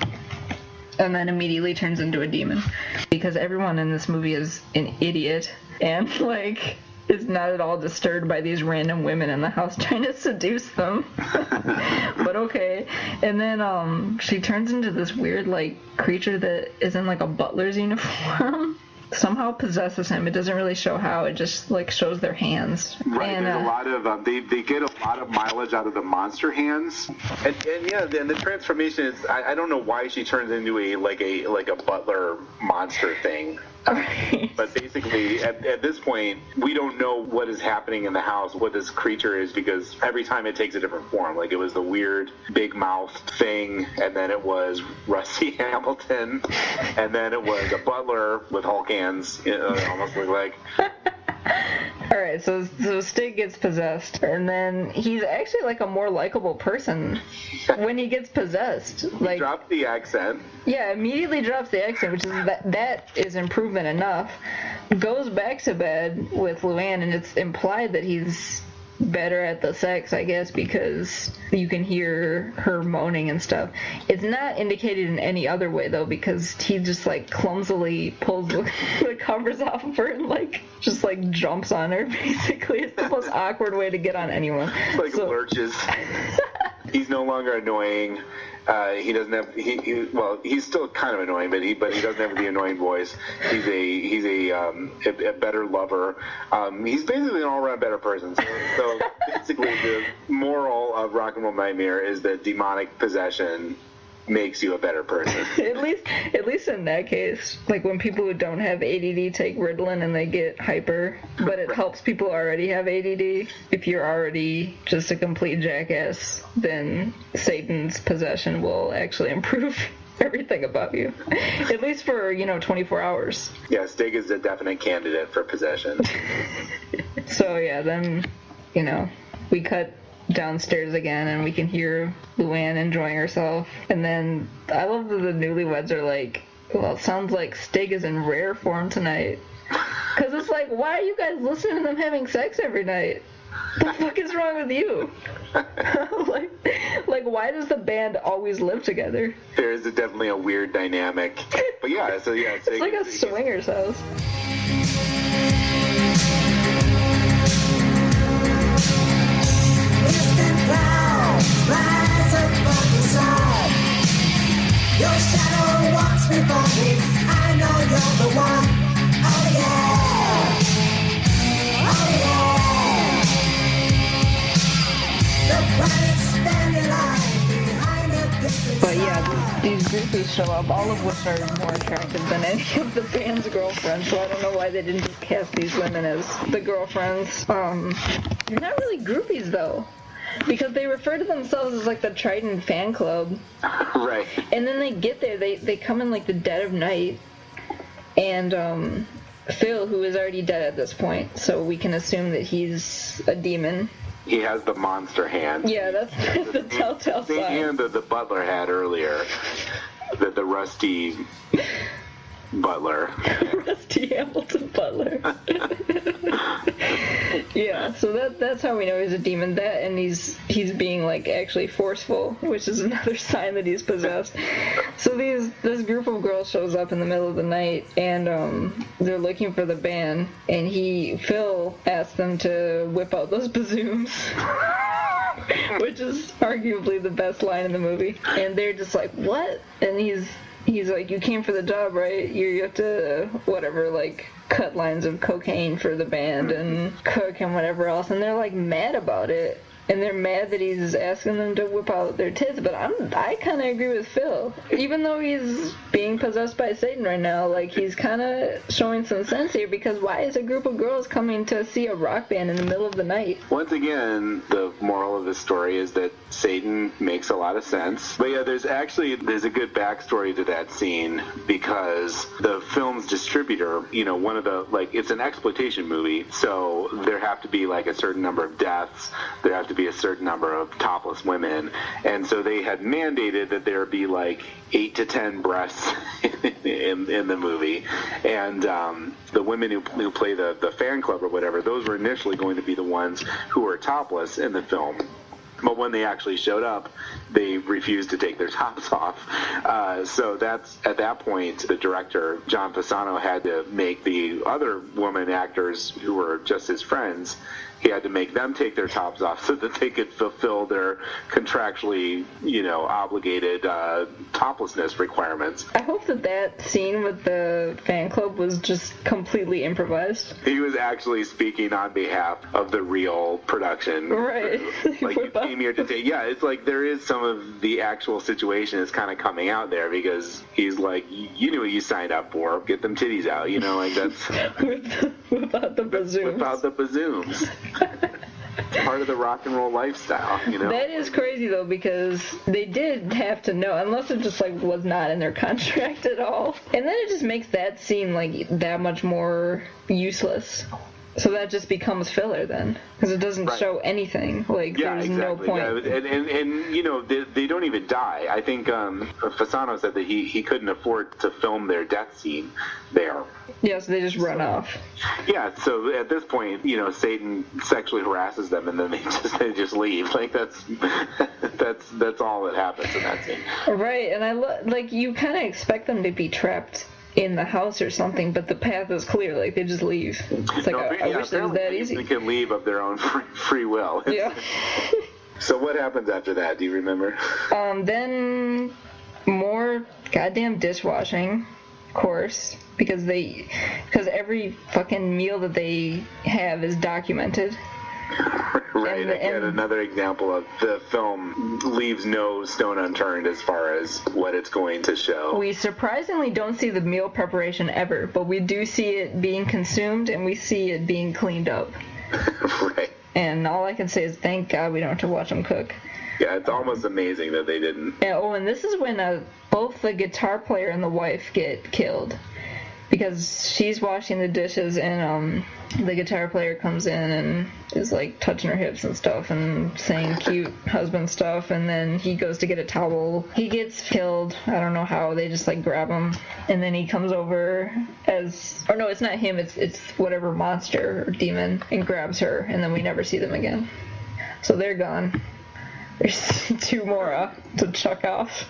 and then immediately turns into a demon. Because everyone in this movie is an idiot. And, like, is not at all disturbed by these random women in the house trying to seduce them. But okay. And then she turns into this weird, like, creature that is in, like, a butler's uniform. Somehow possesses him. It doesn't really show how. It just, like, shows their hands. Right. And, there's a lot of, they get a lot of mileage out of the monster hands. And the transformation is, I don't know why she turns into a butler monster thing. But basically, at this point, we don't know what is happening in the house, what this creature is, because every time it takes a different form. Like, it was the weird big mouth thing, and then it was Rusty Hamilton, and then it was a butler with Hulk hands, it almost looked like. Alright, so Stig gets possessed, and then he's actually like a more likable person when he gets possessed. Like, he dropped the accent. Yeah, immediately drops the accent, which is that is improvement enough. Goes back to bed with LuAnn, and it's implied that he's better at the sex, I guess, because you can hear her moaning and stuff. It's not indicated in any other way, though, because he just, like, clumsily pulls the covers off of her and, like, just, like, jumps on her, basically. It's the most awkward way to get on anyone. Like, lurches. He's no longer annoying. He doesn't have. He's still kind of annoying, but he doesn't have the annoying voice. He's a better lover. He's basically an all-around better person. So basically, the moral of Rock and Roll Nightmare is that demonic possession makes you a better person. At least in that case, like when people who don't have ADD take Ritalin and they get hyper, but it helps people who already have ADD. If you're already just a complete jackass, then Satan's possession will actually improve everything about you. At least for, 24 hours. Yeah, Stig is a definite candidate for possession. So yeah, then, we cut downstairs again, and we can hear LuAnn enjoying herself. And then I love that the newlyweds are like, well, it sounds like Stig is in rare form tonight. Because it's like, why are you guys listening to them having sex every night? The fuck is wrong with you? like, why does the band always live together? There is definitely a weird dynamic. But yeah, it's like a swinger's house. these groupies show up, all of which are more attractive than any of the band's girlfriends, so I don't know why they didn't just cast these women as the girlfriends. They're not really groupies, though, because they refer to themselves as, like, the Trident fan club. Right. And then they get there, they come in, like, the dead of night, and, Phil, who is already dead at this point, so we can assume that he's a demon. He has the monster hand. Yeah, that's the telltale sign. The hand that the butler had earlier. The rusty butler. Rusty Hamilton butler. Yeah, so that's how we know he's a demon. That, and he's being, like, actually forceful, which is another sign that he's possessed. So this group of girls shows up in the middle of the night, and they're looking for the band, and Phil asks them to whip out those bazooms. Which is arguably the best line in the movie. And they're just like, what? And he's like, you came for the job, right? You have to, whatever, like, cut lines of cocaine for the band and cook and whatever else. And they're, like, mad about it. And they're mad that he's asking them to whip out their tits. But I kind of agree with Phil. Even though he's being possessed by Satan right now, like, he's kind of showing some sense here, because why is a group of girls coming to see a rock band in the middle of the night? Once again, the moral of this story is that Satan makes a lot of sense. But yeah, there's a good backstory to that scene, because the film's distributor, you know, one of the, like, it's an exploitation movie, so there have to be, like, a certain number of deaths, there have to be a certain number of topless women, and so they had mandated that there be, like, 8 to 10 breasts in the movie, and the women who play the fan club or whatever, those were initially going to be the ones who were topless in the film. But when they actually showed up, they refused to take their tops off. So that's, at that point, the director, John Pisano, had to make the other woman actors who were just his friends, he had to make them take their tops off so that they could fulfill their contractually, you know, obligated toplessness requirements. I hope that scene with the fan club was just completely improvised. He was actually speaking on behalf of the real production. Right. Like, you came here to take, yeah, it's like there is some of the actual situation is kind of coming out there, because he's like, you knew what you signed up for, get them titties out, you know, like that's... without the bazooms. Without the bazooms. Part of the rock and roll lifestyle, you know. That is crazy though, because they did have to know, unless it just like was not in their contract at all. And then it just makes that scene like that much more useless. So that just becomes filler then, because it doesn't show anything. Like, there's no point. Yeah, and you know, they don't even die. I think Fasano said that he couldn't afford to film their death scene there. Yeah, so they just run off. Yeah, so at this point, you know, Satan sexually harasses them, and then they just leave. Like, that's all that happens in that scene. Right, and like you kind of expect them to be trapped in the house or something, but the path is clear. Like, they just leave. It's like, I wish it was that easy. They can leave of their own free will. Yeah. So what happens after that? Do you remember? Then more goddamn dishwashing, of course, because every fucking meal that they have is documented. Right, again, another example of the film leaves no stone unturned as far as what it's going to show. We surprisingly don't see the meal preparation ever, but we do see it being consumed, and we see it being cleaned up. Right. And all I can say is thank God we don't have to watch them cook. Yeah, it's almost amazing that they didn't. Yeah, and this is when both the guitar player and the wife get killed. Because she's washing the dishes, and the guitar player comes in and is like touching her hips and stuff and saying cute husband stuff, and then he goes to get a towel. He gets killed. I don't know how. They just like grab him, and then he comes over no, it's not him. It's whatever monster or demon, and grabs her, and then we never see them again. So they're gone. There's 2 more to chuck off.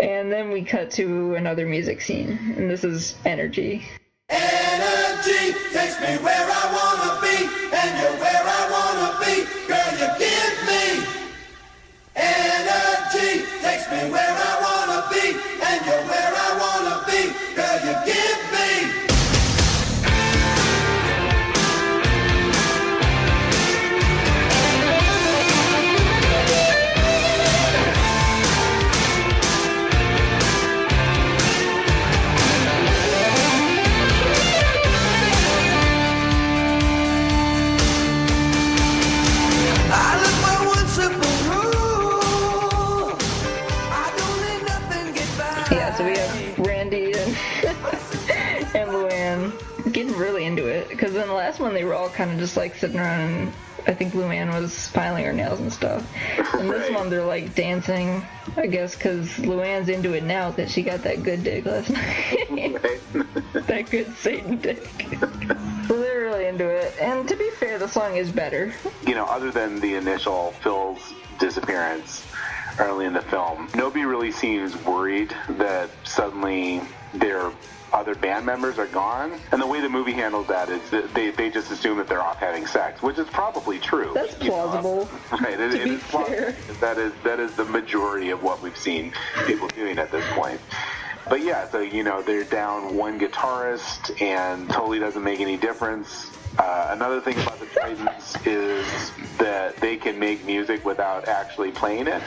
And then we cut to another music scene, and this is Energy. Energy takes me where I wanna be, and you're where I wanna be, girl, you give me. Energy takes me where I wanna be, and you're where I wanna be, girl, you give me. Because in the last one, they were all kind of just like sitting around, and I think LuAnn was filing her nails and stuff. And this one, they're like dancing, I guess, because LuAnn's into it now that she got that good dick last night. That good Satan dick. So they're really into it. And to be fair, the song is better. You know, other than the initial Phil's disappearance early in the film, nobody really seems worried that suddenly their other band members are gone. And the way the movie handles that is that they just assume that they're off having sex, which is probably true. That's plausible. Right, it is plausible. That is the majority of what we've seen people doing at this point. But yeah, so, you know, they're down one guitarist and totally doesn't make any difference. Another thing about the Titans is that they can make music without actually playing it.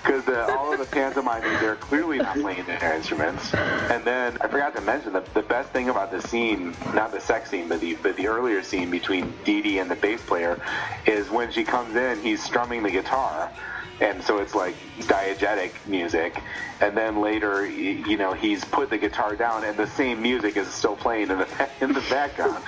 Because all of the pantomiming, they're clearly not playing their instruments. And then I forgot to mention the best thing about the scene, not the sex scene, but the earlier scene between Dee Dee and the bass player, is when she comes in, he's strumming the guitar. And so it's like diegetic music. And then later, you know, he's put the guitar down and the same music is still playing in the background.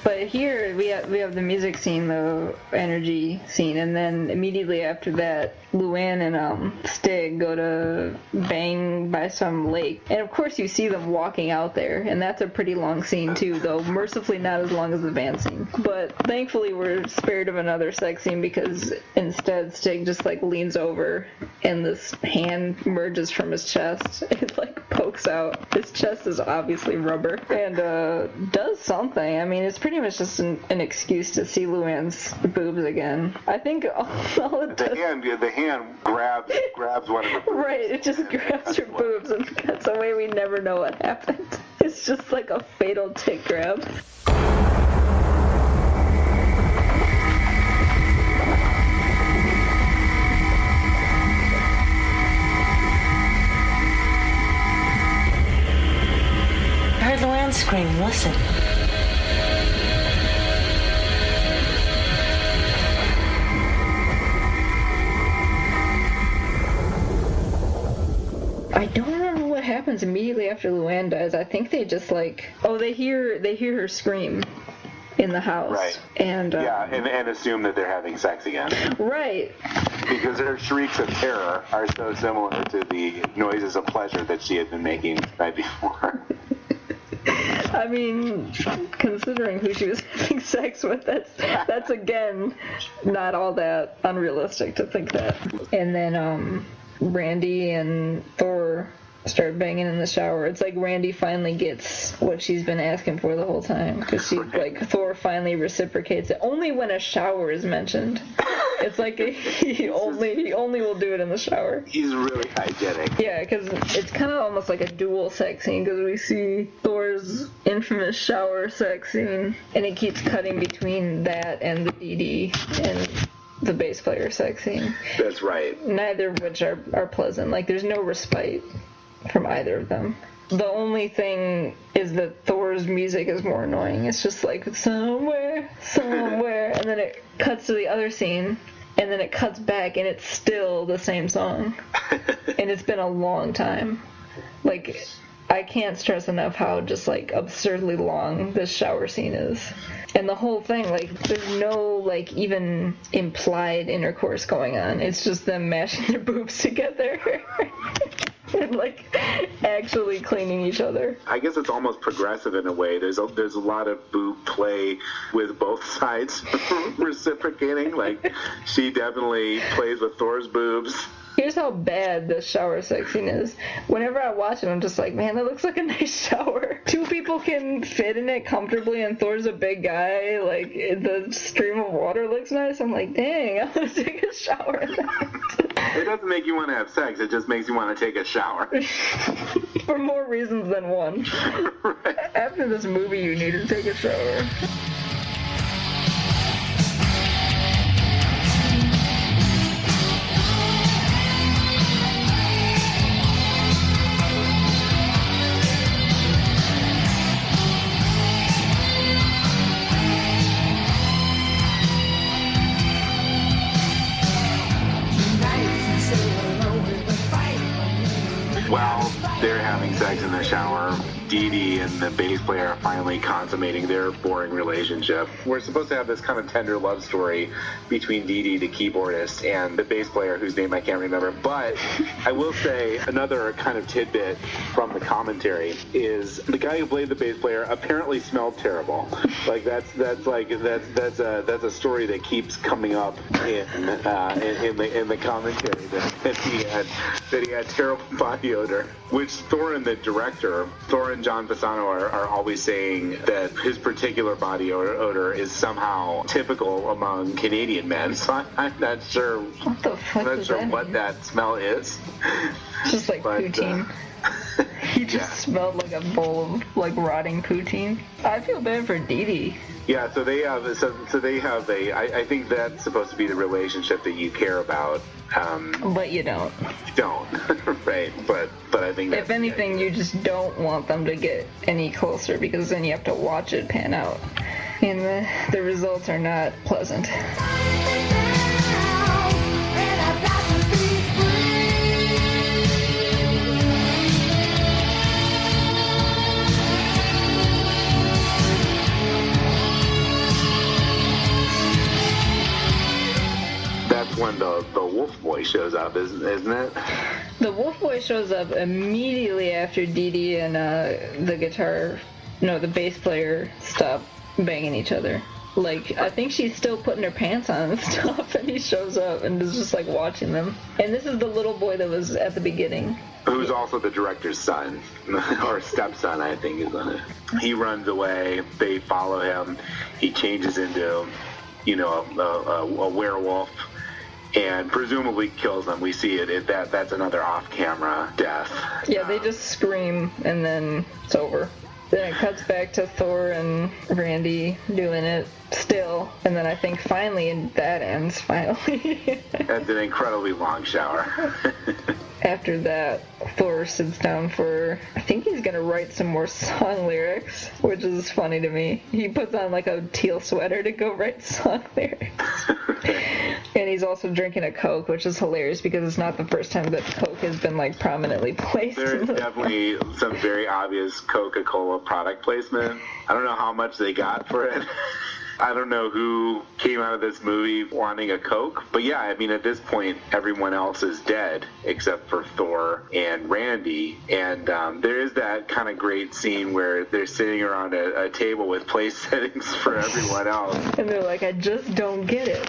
But here we have the music scene, the energy scene, and then immediately after that, LuAnn and Stig go to bang by some lake. And of course you see them walking out there, and that's a pretty long scene too, though mercifully not as long as the band scene. But thankfully we're spared of another sex scene because instead Stig just like leans over and this hand emerges from his chest. It like pokes out. His chest is obviously rubber and does something. I mean, it's pretty much just an excuse to see LuAnn's boobs again. I think all it does... The hand grabs one of her boobs. Right, it just grabs her boobs and cuts away. We never know what happened. It's just like a fatal tit grab. I heard LuAnn scream. Listen. I don't remember what happens immediately after LuAnn dies. I think they just like... Oh, they hear her scream in the house. Right. And and assume that they're having sex again. Right. Because her shrieks of terror are so similar to the noises of pleasure that she had been making the night before. I mean, considering who she was having sex with, that's again not all that unrealistic to think that. And then Randy and Thor start banging in the shower. It's like Randy finally gets what she's been asking for the whole time, because like Thor finally reciprocates it. Only when a shower is mentioned. It's like he only will do it in the shower. He's really hygienic. Yeah, because it's kind of almost like a dual sex scene, because we see Thor's infamous shower sex scene, and it keeps cutting between that and the DD and the bass player sex scene. That's right. Neither of which are pleasant. Like, there's no respite from either of them. The only thing is that Thor's music is more annoying. It's just like, somewhere, and then it cuts to the other scene, and then it cuts back, and it's still the same song. And it's been a long time. Like, I can't stress enough how just, like, absurdly long this shower scene is. And the whole thing, like, there's no, like, even implied intercourse going on. It's just them mashing their boobs together. And, like, actually cleaning each other. I guess it's almost progressive in a way. There's a lot of boob play with both sides reciprocating. Like, she definitely plays with Thor's boobs. Here's how bad this shower sex scene is. Whenever I watch it, I'm just like, man, that looks like a nice shower. Two people can fit in it comfortably, and Thor's a big guy. Like, the stream of water looks nice. I'm like, dang, I want to take a shower in that. It doesn't make you want to have sex. It just makes you want to take a shower. For more reasons than one. Right. After this movie, you need to take a shower. While they're having sex in the shower, Dee Dee and the bass player are finally consummating their boring relationship. We're supposed to have this kind of tender love story between Dee Dee, the keyboardist, and the bass player whose name I can't remember. But I will say another kind of tidbit from the commentary is the guy who played the bass player apparently smelled terrible. Like that's a story that keeps coming up in the commentary that he had terrible body odor, which Thor and the director, Thor and John Fasano are always saying that his particular body odor is somehow typical among Canadian men. So I'm not sure. What the fuck I'm not sure what that smell is. Just like poutine. He just smelled like a bowl of like rotting poutine. I feel bad for Dee Dee. Yeah, so they have I think that's supposed to be the relationship that you care about. But you don't. You don't, right? But I think that's, if anything, you just don't want them to get any closer because then you have to watch it pan out, and the results are not pleasant. When the Wolf Boy shows up, isn't it? The Wolf Boy shows up immediately after Dee Dee and the bass player stop banging each other. Like, I think she's still putting her pants on and stuff, and he shows up and is just like watching them. And this is the little boy that was at the beginning. Who's also the director's son, or stepson, I think, isn't it? He runs away, they follow him, he changes into, a werewolf, and presumably kills them. We see that's another off-camera death. Yeah, they just scream, and then it's over. Then it cuts back to Thor and Randy doing it still, and then I think finally that ends, finally. That's an incredibly long shower. After that, Thor sits down for, I think he's going to write some more song lyrics, which is funny to me. He puts on like a teal sweater to go write song lyrics. And he's also drinking a Coke, which is hilarious because it's not the first time that Coke has been like prominently placed. There's definitely some very obvious Coca-Cola product placement. I don't know how much they got for it. I don't know who came out of this movie wanting a Coke, but yeah, I mean, at this point, everyone else is dead except for Thor and Randy, and there is that kind of great scene where they're sitting around a table with place settings for everyone else. And they're like, I just don't get it.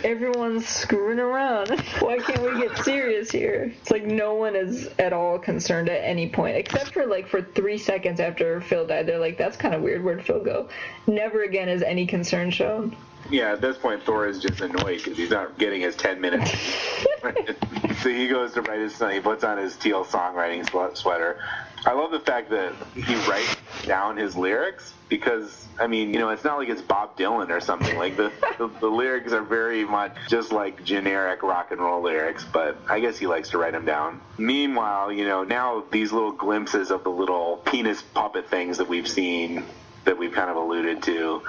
Everyone's screwing around. Why can't we get serious here? It's like no one is at all concerned at any point, except for 3 seconds after Phil died. They're like, that's kind of weird. Where'd Phil go? Never again is any concern shown. Yeah, at this point, Thor is just annoyed because he's not getting his 10 minutes. So he goes to write his son. He puts on his teal songwriting sweater. I love the fact that he writes down his lyrics because, I mean, it's not like it's Bob Dylan or something. Like, the lyrics are very much just like generic rock and roll lyrics, but I guess he likes to write them down. Meanwhile, now these little glimpses of the little penis puppet things that we've seen, that we've kind of alluded to,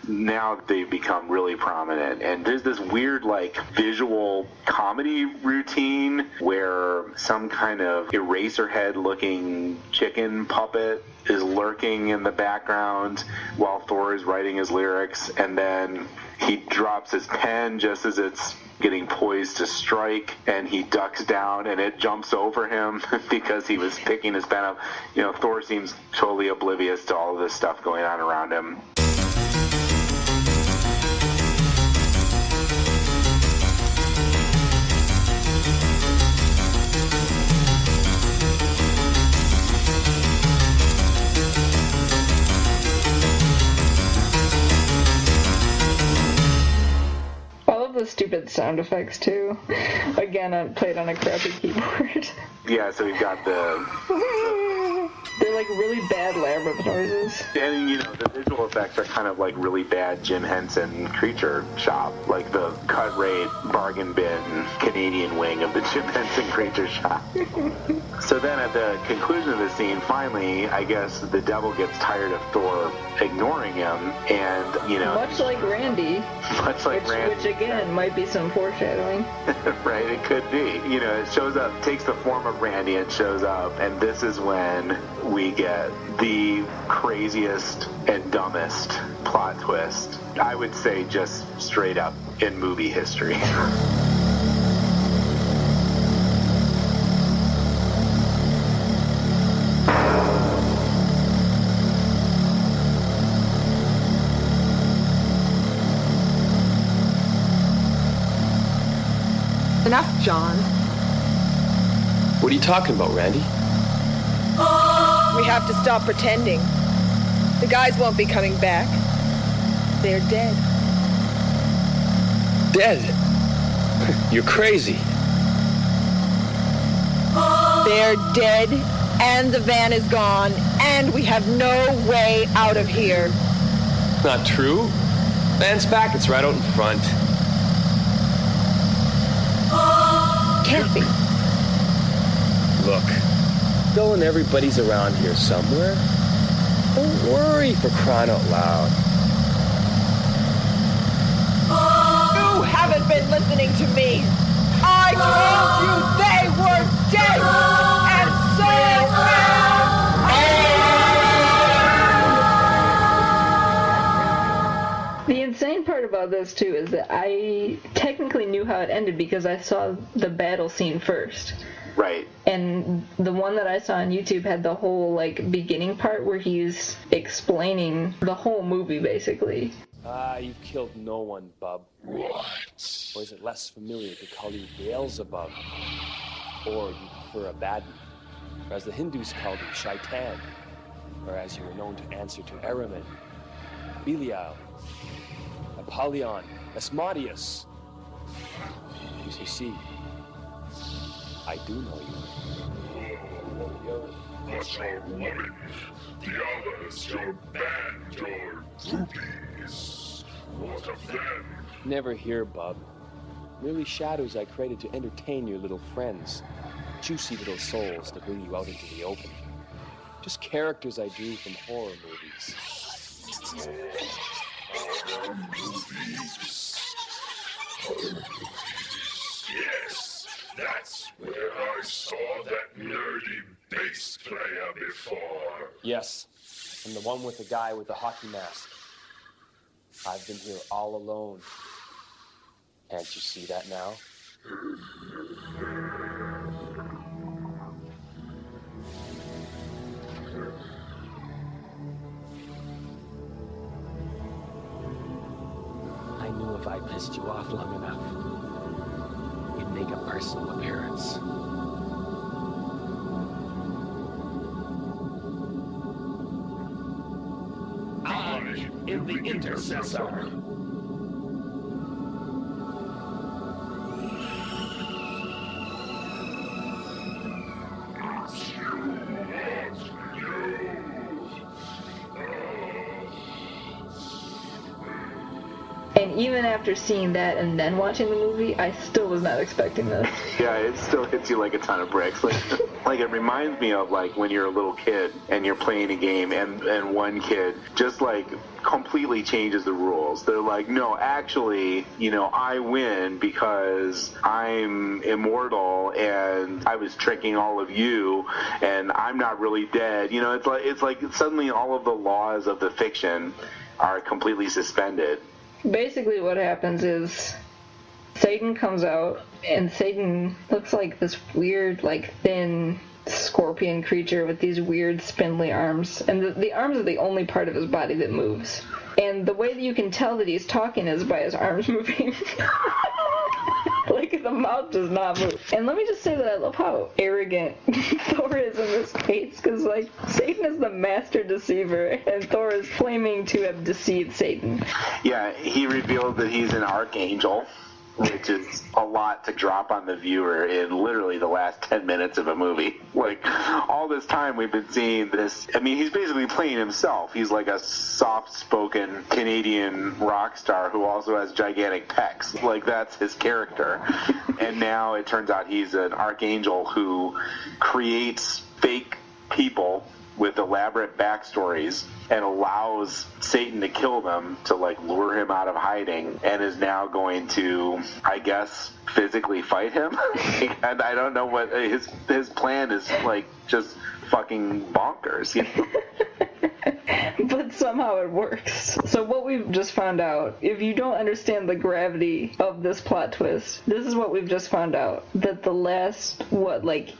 now they've become really prominent, and there's this weird visual comedy routine where some kind of Eraserhead looking chicken puppet is lurking in the background while Thor is writing his lyrics, and then he drops his pen just as it's getting poised to strike, and he ducks down and it jumps over him because he was picking his pen up. Thor seems totally oblivious to all of this stuff going on around him. The stupid sound effects too. Again, I played on a crappy keyboard. Yeah, so we've got they're like really bad labyrinth noises. And the visual effects are kind of like really bad Jim Henson Creature Shop, like the cut rate bargain bin Canadian wing of the Jim Henson Creature Shop. So then at the conclusion of the scene, finally, I guess the devil gets tired of Thor ignoring him, and much like Randy, which again might be some foreshadowing. Right, it could be. It shows up, takes the form of Randy and shows up, and this is when we get the craziest and dumbest plot twist, I would say just straight up in movie history. Enough, John. What are you talking about, Randy? We have to stop pretending. The guys won't be coming back. They're dead. Dead? You're crazy. They're dead, and the van is gone, and we have no way out of here. Not true. Van's back. It's right out in front. Can't be. Look, Bill and everybody's around here somewhere. Don't worry, for crying out loud. You haven't been listening to me. I told you they were dead, and so am I. The insane part about this, too, is that I technically knew how it ended because I saw the battle scene first. Right. And the one that I saw on YouTube had the whole, like, beginning part where he's explaining the whole movie, basically. You've killed no one, bub. What? Or is it less familiar to call you Beelzebub? Or you prefer Abaddon? Or as the Hindus called you, Shaitan? Or as you were known to answer to Ahriman, Belial, Apollyon, Asmodeus? You see, I do know you. But your woman, the others, your band, your groupies, what of them? Never here, bub. Merely shadows I created to entertain your little friends. Juicy little souls to bring you out into the open. Just characters I drew from horror movies. Horror movies. Yes, that's where I saw that nerdy bass player before. Yes, and the one with the guy with the hockey mask. I've been here all alone. Can't you see that now? I knew if I pissed you off long enough, you'd make a personal appearance. I am the Intercessor. It's you want you. And even after seeing that and then watching the movie, I still was not expecting this. Yeah, it still hits you like a ton of bricks. Like it reminds me of like when you're a little kid and you're playing a game and one kid just like completely changes the rules. They're like, no, actually, you know, I win because I'm immortal and I was tricking all of you and I'm not really dead. You know, it's like suddenly all of the laws of the fiction are completely suspended. Basically what happens is Satan comes out, and Satan looks like this weird, like, thin scorpion creature with these weird spindly arms. And the arms are the only part of his body that moves. And the way that you can tell that he's talking is by his arms moving. Like, the mouth does not move. And let me just say that I love how arrogant Thor is in this case, because, like, Satan is the master deceiver, and Thor is claiming to have deceived Satan. Yeah, he revealed that he's an archangel, which is a lot to drop on the viewer in literally the last 10 minutes of a movie. Like, all this time we've been seeing this. I mean, he's basically playing himself. He's like a soft-spoken Canadian rock star who also has gigantic pecs. Like, that's his character. And now it turns out he's an archangel who creates fake people with elaborate backstories and allows Satan to kill them to, like, lure him out of hiding, and is now going to, I guess, physically fight him. And I don't know what his plan is, like, just fucking bonkers, you know? But somehow it works. So what we've just found out, if you don't understand the gravity of this plot twist, this is what we've just found out. That the last,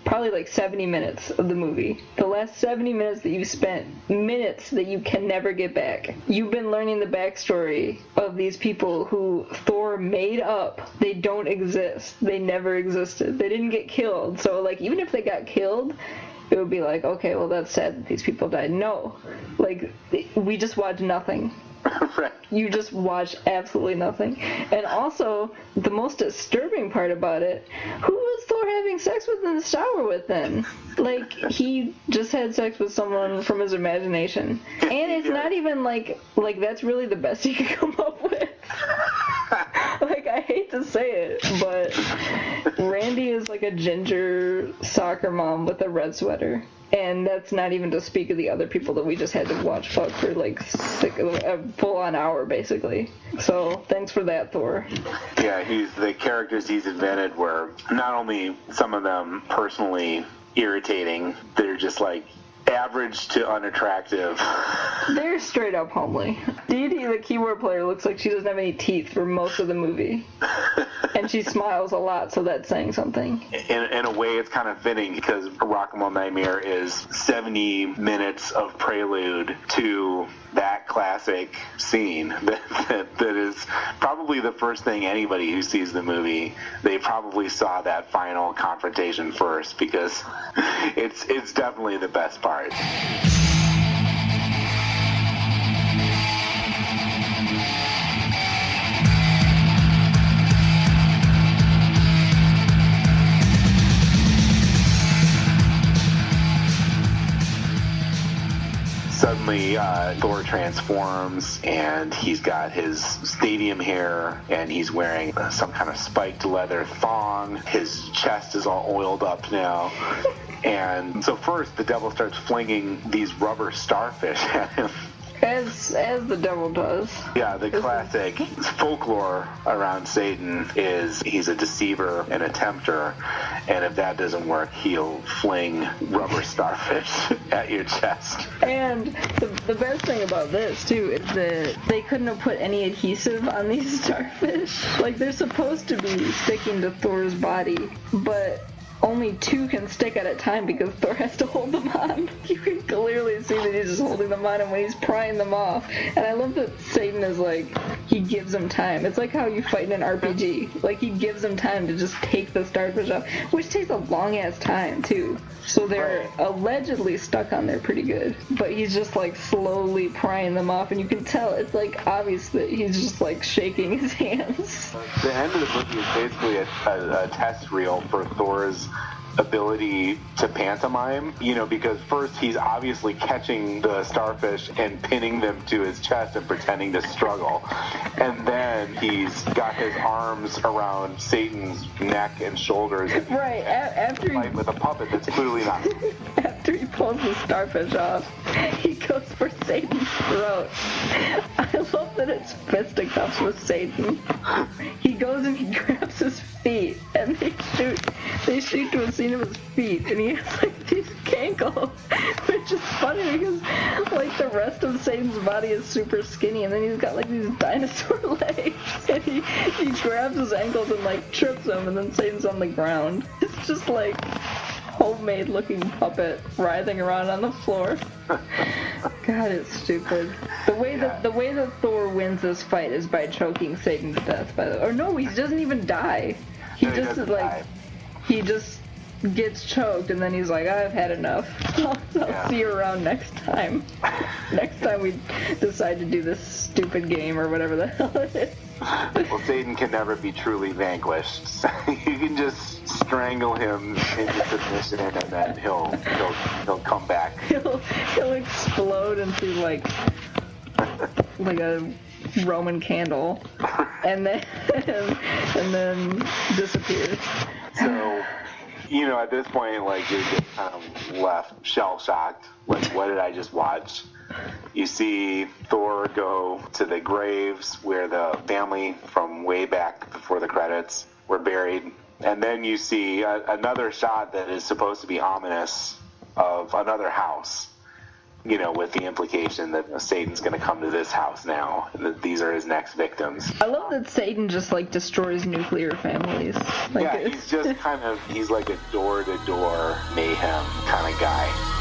probably 70 minutes of the movie, the last 70 minutes that you spent, minutes that you can never get back, you've been learning the backstory of these people who Thor made up. They don't exist. They never existed. They didn't get killed. So, even if they got killed, it would be like, okay, well, that's sad that these people died. No. We just watched nothing. Right. You just watch absolutely nothing. And also, the most disturbing part about it, who was Thor having sex with in the shower with then? He just had sex with someone from his imagination. And it's not even like that's really the best he could come up with. I hate to say it, but Randy is like a ginger soccer mom with a red sweater. And that's not even to speak of the other people that we just had to watch fuck for a full-on hour, basically. So, thanks for that, Thor. Yeah, the characters he's invented were not only some of them personally irritating, they're just average to unattractive. They're straight up homely. Dee Dee, the keyboard player, looks like she doesn't have any teeth for most of the movie. And she smiles a lot, so that's saying something. In a way, it's kind of fitting because Rock and Roll Nightmare is 70 minutes of prelude to that classic scene that is probably the first thing anybody who sees the movie, they probably saw that final confrontation first because it's definitely the best part. Suddenly, Thor transforms, and he's got his stadium hair, and he's wearing some kind of spiked leather thong. His chest is all oiled up now. And so first, the devil starts flinging these rubber starfish at him. As the devil does. Yeah, the classic folklore around Satan is he's a deceiver and a tempter, and if that doesn't work, he'll fling rubber starfish at your chest. And the best thing about this, too, is that they couldn't have put any adhesive on these starfish. They're supposed to be sticking to Thor's body, but only two can stick at a time because Thor has to hold them on. You can clearly see that he's just holding them on, and when he's prying them off. And I love that Satan is he gives him time. It's like how you fight in an RPG. He gives him time to just take the starfish off, which takes a long-ass time, too. So they're allegedly stuck on there pretty good. But he's just, slowly prying them off, and you can tell it's, obvious that he's just, shaking his hands. The end of the movie is basically a test reel for Thor's ability to pantomime, because first he's obviously catching the starfish and pinning them to his chest and pretending to struggle, and then he's got his arms around Satan's neck and shoulders, right, after fight with a puppet that's clearly not. After he pulls the starfish off, he goes for Satan's throat. I love that it's fisticuffs with Satan. He goes and he grabs his feet, and they shoot to a scene of his feet, and he has these cankles, which is funny because the rest of Satan's body is super skinny, and then he's got these dinosaur legs, and he grabs his ankles and trips him, and then Satan's on the ground. It's just homemade looking puppet writhing around on the floor. God, it's stupid. The way that Thor wins this fight is by choking Satan to death, by the way. Or no, he doesn't even die. He just gets choked, and then he's like, I've had enough. I'll see you around next time. Next time we decide to do this stupid game or whatever the hell it is. Well, Satan can never be truly vanquished. You can just strangle him into submission, and then he'll come back. He'll explode into a Roman candle, and then disappears. So, at this point, you're just kind of left shell-shocked. What did I just watch? You see Thor go to the graves where the family from way back before the credits were buried. And then you see another shot that is supposed to be ominous of another house, you know, with the implication that Satan's going to come to this house now, and that these are his next victims. I love that Satan just, like, destroys nuclear families. Like, yeah, he's just he's like a door-to-door mayhem kind of guy.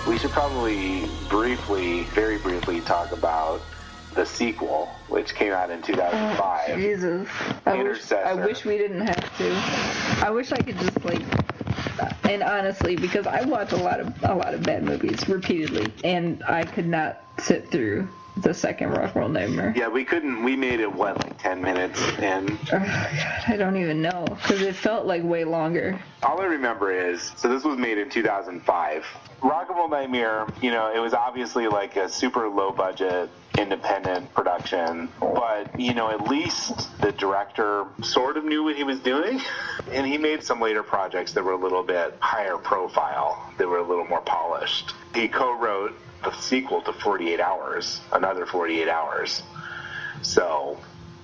We should probably very briefly talk about the sequel, which came out in 2005. Oh, Jesus. I wish we didn't have to. I wish I could just, like, and honestly, because I watch a lot of bad movies repeatedly, and I could not sit through the second Rock and Roll Nightmare. Yeah, we couldn't. We made it, like 10 minutes in? Oh, God, I don't even know, because it felt like way longer. All I remember is, so this was made in 2005. Rock and Roll Nightmare, you know, it was obviously like a super low-budget, independent production, but, you know, at least the director sort of knew what he was doing, and he made some later projects that were a little bit higher profile, that were a little more polished. He co-wrote the sequel to 48 Hours, another 48 Hours. So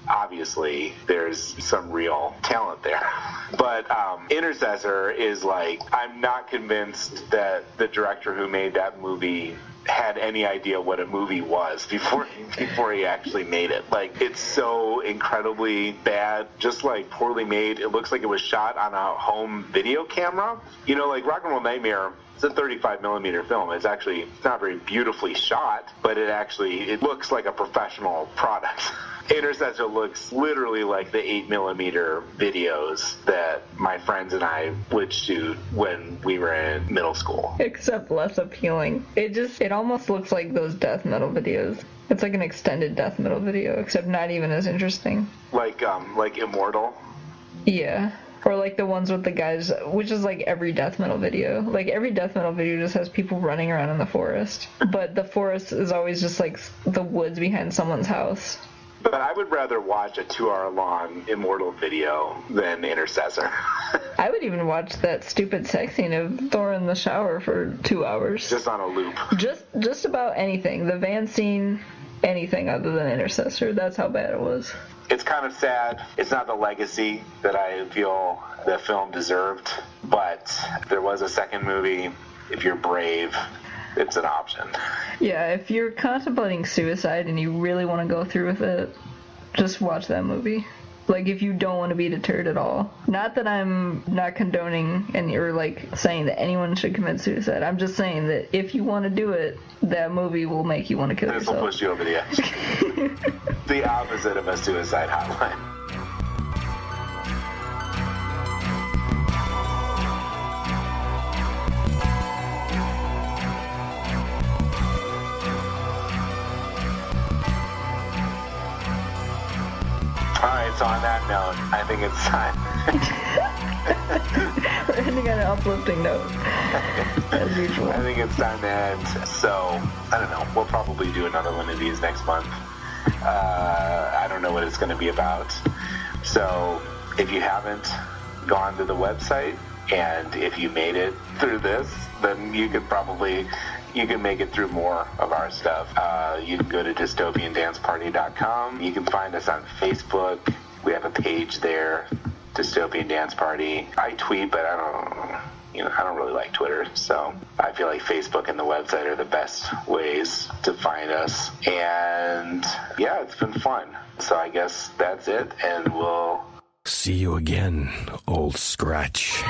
obviously there's some real talent there. But Intercessor is like, I'm not convinced that the director who made that movie had any idea what a movie was before he actually made it. Like, it's so incredibly bad, just like poorly made. It looks like it was shot on a home video camera. You know, like Rock and Roll Nightmare, it's a 35 millimeter film. It's not very beautifully shot, but it looks like a professional product. Intercessor looks literally like the 8 millimeter videos that my friends and I would shoot when we were in middle school. Except less appealing. It almost looks like those death metal videos. It's like an extended death metal video, except not even as interesting. Like Immortal? Yeah. Or like the ones with the guys, which is like every death metal video. Like every death metal video just has people running around in the forest. But the forest is always just like the woods behind someone's house. But I would rather watch a 2-hour-long Immortal video than Intercessor. I would even watch that stupid sex scene of Thor in the shower for 2 hours. Just on a loop. Just about anything. The van scene, anything other than Intercessor. That's how bad it was. It's kind of sad. It's not the legacy that I feel the film deserved. But there was a second movie. If you're brave, it's an option. Yeah, if you're contemplating suicide and you really want to go through with it, just watch that movie. Like, if you don't want to be deterred at all. Not that I'm not condoning or like saying that anyone should commit suicide. I'm just saying that if you want to do it, that movie will make you want to kill yourself. This will push you over the edge. The opposite of a suicide hotline. Alright, so on that note, I think it's time. We're ending on an uplifting note, as usual. I think it's time to end. So, I don't know, we'll probably do another one of these next month. I don't know what it's going to be about. So, if you haven't gone to the website, and if you made it through this, then you can make it through more of our stuff. You can go to dystopiandanceparty.com. You can find us on Facebook. We have a page there, Dystopian Dance Party. I tweet, but I don't really like Twitter, so I feel like Facebook and the website are the best ways to find us. And yeah, it's been fun. So I guess that's it, and we'll see you again, old Scratch.